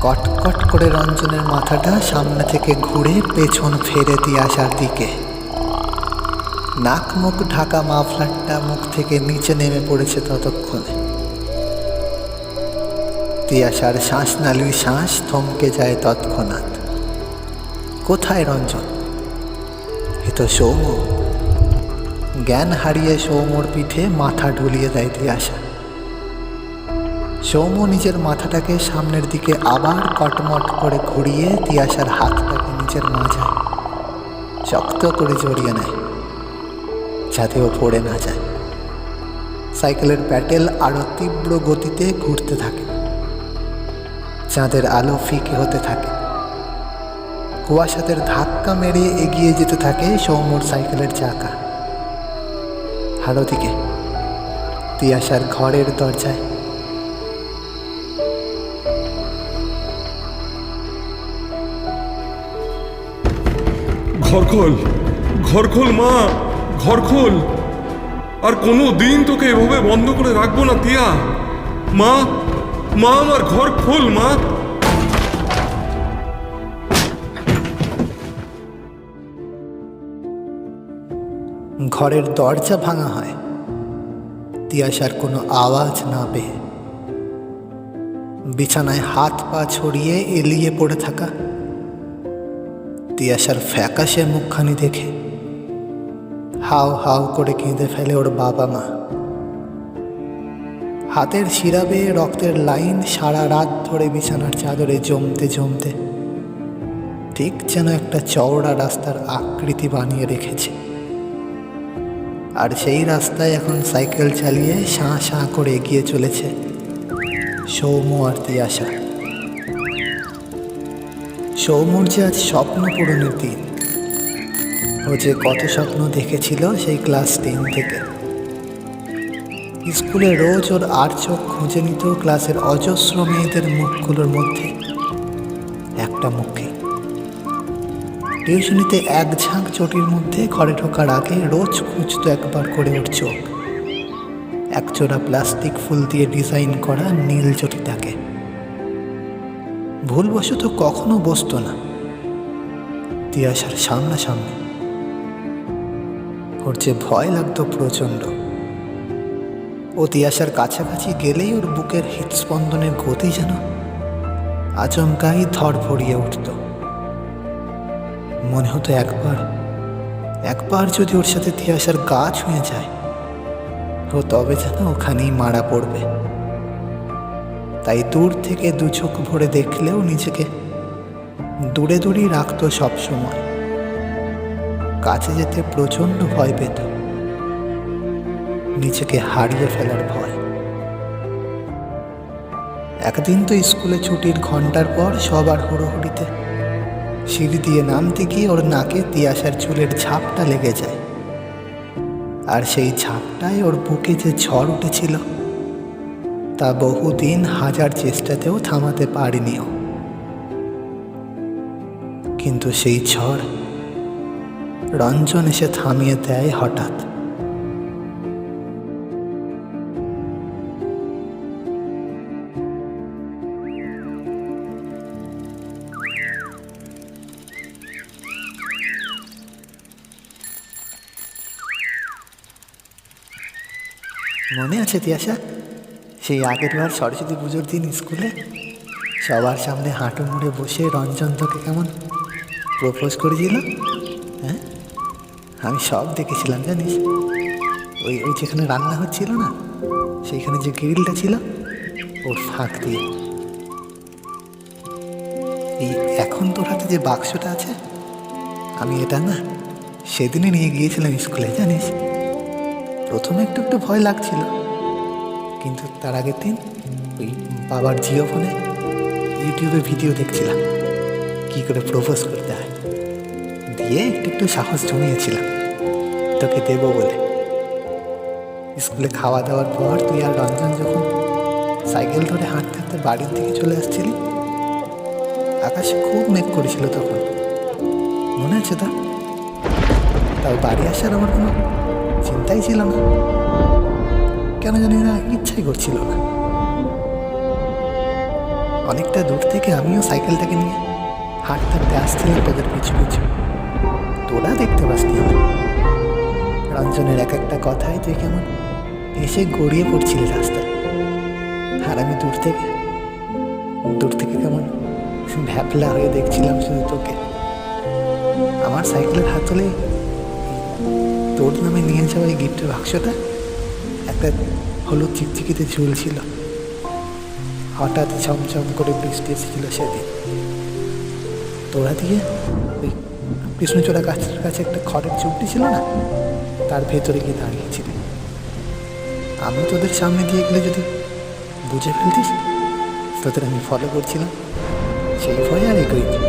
Speaker 1: কটকট করে রঞ্জনের মাথাটা সামনে থেকে ঘুরে পেছন ফেরে দিয়ে আসার দিকে। নাক মুখ ঢাকা মাফলারটা মুখ থেকে নিচে নেমে পড়েছে ততক্ষণে। তিয়াসার শ্বাসনালীর শ্বাস থমকে যায় তৎক্ষণাৎ। কোথায় রঞ্জন? এ তো সৌম্য। জ্ঞান হারিয়ে সৌম্যর পিঠে মাথা ঢুলিয়ে দেয় তিয়াসা। সৌম্য নিজের মাথাটাকে সামনের দিকে আবার কটমট করে ঘুরিয়ে তিয়াসার হাতটাকে নিজের মাঝায় শক্ত করে জড়িয়ে নেয়। যাতে ও পড়ে না যায়। সাইকেলের প্যাডেল আরও তীব্র গতিতে ঘুরতে থাকে। চাঁদের আলো ফিকে হতে থাকে। কুয়াশাদের ধাক্কা মেরে এগিয়ে যেতে থাকে সৌম্যর সাইকেলের চাকা। আর ওদিকে তিয়াশার ঘরের দরজায়
Speaker 5: ঘর খোল, ঘর খোল মা, ঘর খোল। আর কোনো দিন তোকে এভাবে বন্ধ করে রাখবো না তিয়া। মা, মা আমার ঘর খোল মা।
Speaker 1: ঘরের দরজা ভাঙা হয় তিয়াশার কোনো আওয়াজ না পেয়ে। বিছানায় হাত পা ছড়িয়ে এলিয়ে পড়ে থাকা তিয়াশার ফ্যাকাশে মুখখানি দেখে হাউ হাউ করে কেঁদে ফেলে ওর বাবা মা। হাতের শিরা বেয়ে রক্তের লাইন সারা রাত ধরে বিছানার চাদরে জমতে জমতে ঠিক যেন একটা চওড়া রাস্তার আকৃতি বানিয়ে রেখেছে। আর সেই রাস্তায় এখন সাইকেল চালিয়ে শাঁ শাঁ করে এগিয়ে চলেছে সৌম্য আর তিয়াশা। সৌম্যর যে আজ স্বপ্ন পূরণের দিন। ও যে কত স্বপ্ন দেখেছিল সেই ক্লাস 10 থেকে। স্কুলে রোজ ওর আর চোখ খুঁজে নিত ক্লাসের অজস্র মেয়েদের মুখগুলোর মধ্যে একটা মুখে। টিউশনিতে এক ঝাঁক চটির মধ্যে ঘরে ঢোকার আগে রোজ খুঁজত একবার করে ওর চোখ একজোড়া প্লাস্টিক ফুল দিয়ে ডিজাইন করা নীল চটিটাকে। ভুলবশত কখনো বসতো না তিয়াশার সামনাসামনি। ওর যে ভয় লাগতো প্রচণ্ড। ও তিয়াশার কাছাকাছি গেলেই ওর বুকের হৃদস্পন্দনের গতি যেন আচমকাই ধড়ফড়িয়ে উঠত। মনে হতো একবার যদি ওর সাথে তিয়াশার গা ছুঁয়ে যায় ও তবে যেন ওখানেই মারা পড়বে। তাই দূর থেকে দু চোখ ভরে দেখলেও নিজেকে দূরে দূরেই রাখতো সবসময়। কাছে যেতে প্রচণ্ড ভয় পেত, নিজেকে হারিয়ে ফেলার ভয়। একদিন তো স্কুলে ছুটির ঘন্টার পর সবার হুড়োহুড়িতে সিঁড়ি দিয়ে নামতে গিয়ে ওর নাকে তিয়াশার চুলের ঝাপটা লেগে যায়। আর সেই ঝাপটায় ওর বুকে যে ঝড় উঠেছিল তা বহুদিন হাজার চেষ্টাতেও থামাতে পারিনিও। কিন্তু সেই ঝড় রঞ্জন এসে থামিয়ে দেয় হঠাৎ। মনে আছে তিয়াশা, সেই আগের বার সরস্বতী পুজোর দিন স্কুলে সবার সামনে হাঁটু মুড়ে বসে রঞ্জন তোকে কেমন প্রপোজ করেছিল? হ্যাঁ, আমি সব দেখেছিলাম জানিস। ওই যেখানে রান্না হচ্ছিল না, সেইখানে যে গ্রিলটা ছিল ওর ফাঁক দিয়ে। এই এখন তোর হাতে যে বাক্সটা আছে, আমি এটা না সেদিনে নিয়ে গিয়েছিলাম স্কুলে জানিস। প্রথমে একটু ভয় লাগছিল, কিন্তু তার আগের দিন ওই বাবার জিও ফোনে ইউটিউবে ভিডিও দেখছিলাম কী করে প্রপোজ করতে হয়, দিয়ে একটু সাহস জমিয়েছিলাম তোকে দেবো বলে। স্কুলে খাওয়া দাওয়ার পর তুই আর রঞ্জন যখন সাইকেল ধরে হাঁটতে হাঁটতে বাড়ির দিকে চলে আসছিলি, আকাশে খুব মেঘ করেছিল তখন, মনে আছে তা? তাও বাড়ি আসার আমার কোনো চিন্তাই ছিল না, কেন জানি না ইচ্ছাই করছিল না। অনেকটা দূর থেকে আমিও সাইকেলটাকে নিয়ে হাঁটতে হাঁটতে আসছিলাম তোদের পিছু পিছু। তোরা দেখতে পাসনি আমার। রঞ্জনের এক একটা কথায় তুই কেমন এসে গড়িয়ে পড়ছিলি রাস্তায়, আর আমি দূর থেকে কেমন ভ্যাপলা হয়ে দেখছিলাম শুধু তোকে। আমার সাইকেলের হাতলে তোর নামে নিয়ে যাওয়া এই গিফটের বাক্সটা একটা হলুদ চিকচিকিতে ঝুলছিল। হঠাৎ ঝমঝম করে বৃষ্টি এসেছিল সেদিন, তোরা দিয়ে ওই কৃষ্ণচূড়া গাছের কাছে একটা খড়ের চুপটি ছিল না, তার ভেতরে গিয়ে দাঁড়িয়েছিলি। আমি তোদের সামনে দিয়ে গেলে যদি বুঝে ফেলতিস তোদের আমি ফলো করছিলাম, সেই ভয়ে আর এগোইনি।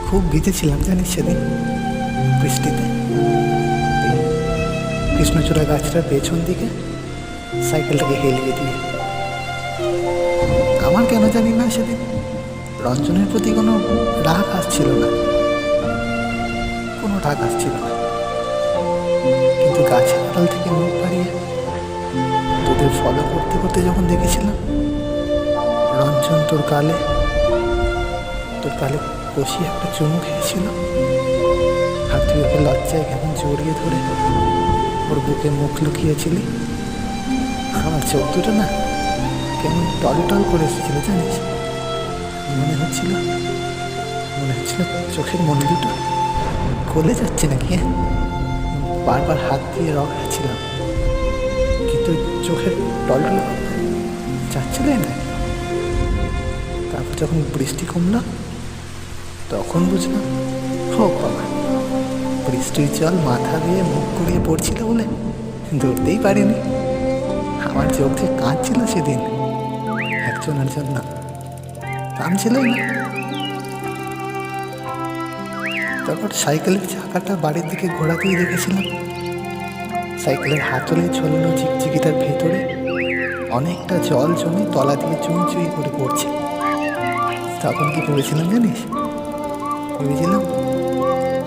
Speaker 1: খুব ভিজেছিলাম জানিস সেদিন বৃষ্টিতে। কৃষ্ণচূড়া গাছটার পেছন দিকে সাইকেলটাকে হেলিয়ে দিয়ে আমার কেন জানি না সেদিন রঞ্জনের প্রতি কোনো রাগ আসছিল না, কোনো রাগ আসছিল না। কিন্তু গাছের আড়াল থেকে মুখ বাড়িয়ে তোদের ফলো করতে করতে যখন দেখেছিলাম রঞ্জন তোর গালে কষিয়ে একটা চুমু খেয়েছিল, আর তুই ওকে লজ্জায় কেমন জড়িয়ে ধরে ওর বুকে মুখ লুকিয়েছিলি, আমার চোখ দুটো না কেমন টলটল করে এসেছিল জানিস। মনে হচ্ছিল চোখের মনে দুটো গলে যাচ্ছে নাকি। বারবার হাত দিয়ে রগড়াচ্ছিলাম, কিন্তু চোখের টলটল যাচ্ছিলই না। তারপর যখন বৃষ্টি কমলো তখন বুঝলাম ও বাবা, বৃষ্টির জল মাথা দিয়ে মুখ গড়িয়ে পড়ছিল বলে ধরতেই পারিনি। আমার চোখ যে কাঁদছিল সেদিন একজনের জন্য, থামছিলই না। তারপর সাইকেলের চাকাটা বাড়ির দিকে ঘোরাতেই দেখেছিলাম সাইকেলের হাতলে ঝোলানো ঝিকঝিকিটার ভেতরে অনেকটা জল জমে তলা দিয়ে চুই চুই করে পড়ছে। তখন কি ভেবেছিলাম জানিস? ভেবেছিলাম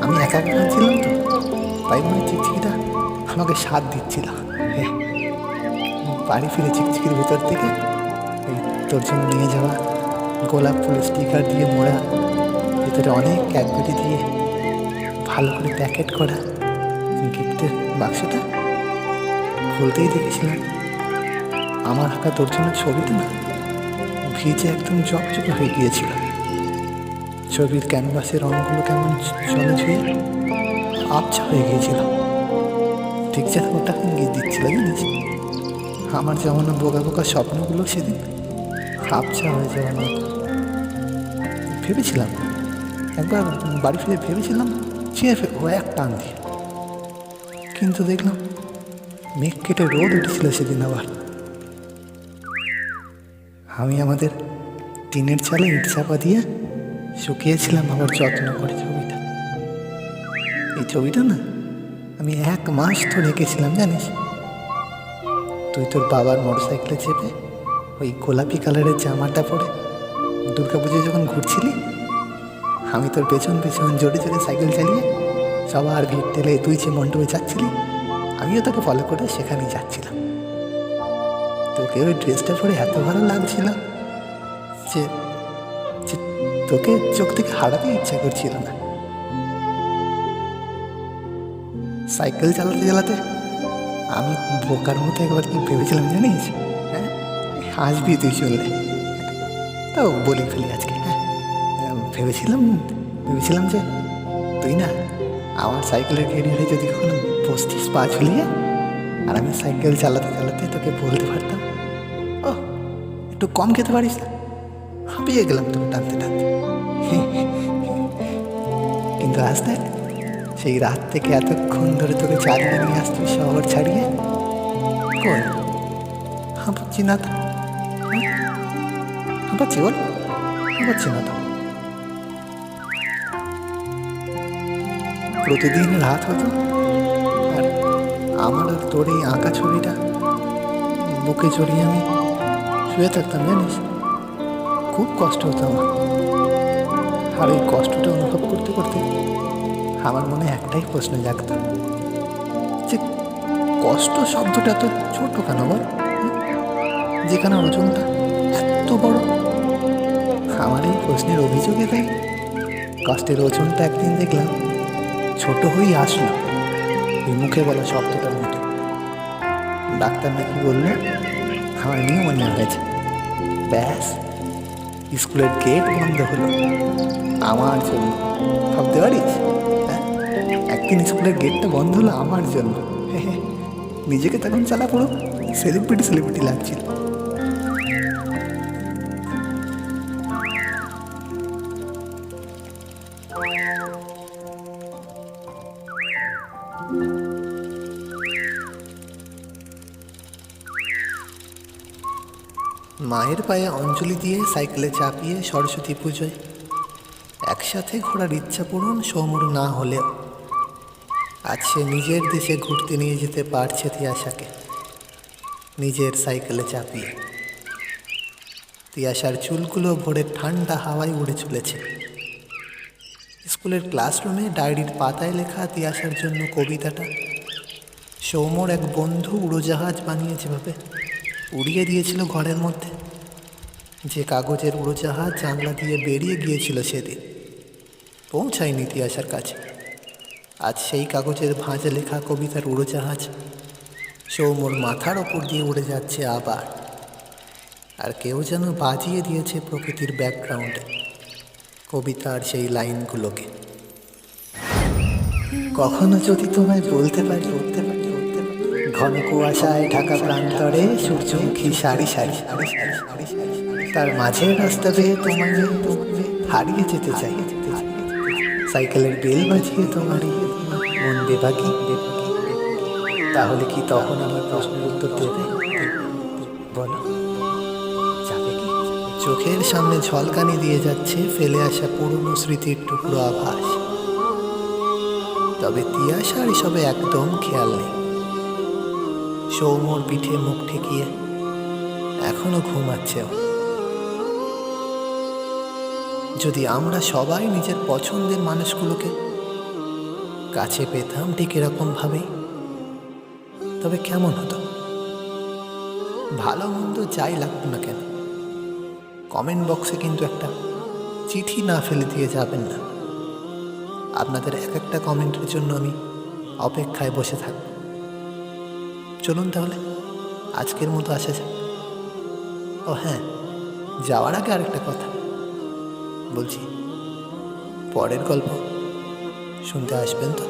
Speaker 1: আমি একা কাঁদছিলাম তো, তাই মনে চিকচিকিটা আমাকে সাথ দিচ্ছিল। বাড়ি ফিরে চিকচিকির ভেতর থেকে তোর জন্য নিয়ে যাওয়া গোলাপ ফুলের স্টিকার দিয়ে মোড়া, ভেতরে অনেক ক্যাডবেরি দিয়ে ভালো করে প্যাকেট করা গিফটের বাক্সটা খুলতেই দেখেছিলাম আমার আঁকা তোর জন্য ছবিটা না ভিজে একদম চকচকে হয়ে গিয়েছিল। ছবির ক্যানভাসের রঙগুলো কেমন জলে ছুঁয়ে আবছা হয়ে গিয়েছিল, ঠিক যেন ওটা ইঙ্গিত দিচ্ছিল জানিস আমার যেমন বোকা বোকা স্বপ্নগুলো সেদিন আবছা হয়ে যাওয়ার মতো। ভেবেছিলাম একবার বাড়ি ফিরে ভেবেছিলাম চেয়ে ফেলবো এক টান দিয়ে, কিন্তু দেখলাম মেঘ কেটে রোদ উঠেছিল সেদিন। আবার আমি আমাদের টিনের চালে ইট চাপা দিয়ে শুকিয়েছিলাম আবার যত্ন করে ছবিটা। এই ছবিটা না আমি 1 মাস তো রেখেছিলাম জানিস। তুই তোর বাবার মোটরসাইকেলে চেপে ওই গোলাপি কালারের জামাটা পরে দুর্গাপুজোয় যখন ঘুরছিলি, আমি তোর পেছন পেছন জোরে জোরে সাইকেল চালিয়ে সবার ভিড় ঠেলে তুই যে মণ্ডপে যাচ্ছিলি, আমিও তোকে ফলো করে সেখানেই যাচ্ছিলাম। তোকে ওই ড্রেসটা পরে এত ভালো লাগছিল যে তোকে চোখ থেকে হারাতে ইচ্ছা করছিল না। সাইকেল চালাতে চালাতে আমি বোকার মতো একবার কি ভেবেছিলাম জানিস? হ্যাঁ, আসবি তুই চললে, তাও বলে ফেলি আজকে। হ্যাঁ, ভেবেছিলাম যে তুই না আমার সাইকেলের ক্যারিয়ারে যদি কখনো বসতিস পা ঝুলিয়ে, আর আমি সাইকেল চালাতে চালাতে তোকে বলতে পারতাম ও একটু কম খেতে পারিস না, হাঁপিয়ে গেলাম তোকে টানতে টানতে। কিন্তু আজ দেখ, সেই রাত থেকে এতক্ষণ ধরে তোকে চালিয়ে নিয়ে আসছি শহর ছাড়িয়ে, কোন হাঁপাচ্ছি না তো? হাঁপাচ্ছি বল? হাঁপাচ্ছি না তো? প্রতিদিন রাত হতো আর আমার আর তোর এই আঁকা ছবিটা বুকে জড়িয়ে আমি শুয়ে থাকতাম জানিস। খুব কষ্ট হতো আমার, আর এই কষ্টটা অনুভব করতে করতে আমার মনে একটাই প্রশ্ন জাগত যে কষ্ট শব্দটা তো ছোট কেন বল, যেখানে ওজনটা এত বড়। আমার এই প্রশ্নের অভিযোগে তাই কষ্টের ওজনটা একদিন দেখলাম ছোট হয়েই আসলো ওই মুখে বলা শব্দটার মতো। ডাক্তার নাকি বললো আমার নিউমোনিয়া হয়েছে। ব্যাস, স্কুলের গেট বন্ধ হলো আমার জন্য। ভাবতে পারিস? হ্যাঁ, একদিন স্কুলের গেটটা বন্ধ হলো আমার জন্য। নিজেকে তখন চালা পুরো সেলিব্রিটি লাগছিল। মায়ের পায়ে অঞ্জলি দিয়ে সাইকেলে চাপিয়ে সরস্বতী পুজোয় একসাথে ঘোরার ইচ্ছা পূরণ সৌমুর না হলেও আজ সে নিজের দেশে ঘুরতে নিয়ে যেতে পারছে তিয়াশাকে নিজের সাইকেলে চাপিয়ে। তিয়াশার চুলগুলো ভোরের ঠান্ডা হাওয়ায় উড়ে চলেছে। স্কুলের ক্লাসরুমে ডায়েরির পাতায় লেখা তিয়াশার জন্য কবিতাটা সৌম্যর এক বন্ধু উড়োজাহাজ বানিয়ে যেভাবে উড়িয়ে দিয়েছিল ঘরের মধ্যে, যে কাগজের উড়োজাহাজ জানলা দিয়ে বেরিয়ে গিয়েছিল সেদিন, পৌঁছায়নি তিয়াশার কাছে। আজ সেই কাগজের ভাঁজে লেখা কবিতার উড়োজাহাজ সৌম্যর মাথার ওপর দিয়ে উড়ে যাচ্ছে আবার। আর কেউ যেন বাজিয়ে দিয়েছে প্রকৃতির ব্যাকগ্রাউন্ডে কবিতার সেই লাইনগুলোকে। কখনো যদি তোমায় বলতে পারি ঘন কুয়াশায় ঢাকা প্রান্তরে সূর্যমুখী সারি সারি তার মাঝের রাস্তা বেয়ে তোমায় হারিয়ে যেতে চাই, সাইকেলের বেল বাজিয়ে তোমারই মন বেভাগী, তাহলে কি তখন আমার প্রশ্নের উত্তর দেবে? বলো, যাবে কি? চোখের সামনে ঝলকানি দিয়ে যাচ্ছে ফেলে আসা পুরনো স্মৃতির টুকরো আভাস। তবে তিয়াশার এসবে একদম খেয়াল নেই। সৌম্যর পিঠে মুখ ঠেকিয়ে এখনো ঘুমাচ্ছে ও। যদি আমরা সবাই নিজের পছন্দের মানুষগুলোকে কাছে পেতাম ঠিক এরকম ভাবেই, তবে কেমন হতো? ভালো মন্দ যাই লাগতো না কেন, কমেন্ট বক্সে কিন্তু একটা চিঠি না ফেলে দিয়ে যাবেন না। আপনাদের এক একটা কমেন্টের জন্য আমি অপেক্ষায় বসে থাকব। চলুন তাহলে আজকের মতো আসা যাক। ও হ্যাঁ, যাওয়ার আগে আরেকটা কথা বলছি, পরের গল্প শুনতে আসবেন তো?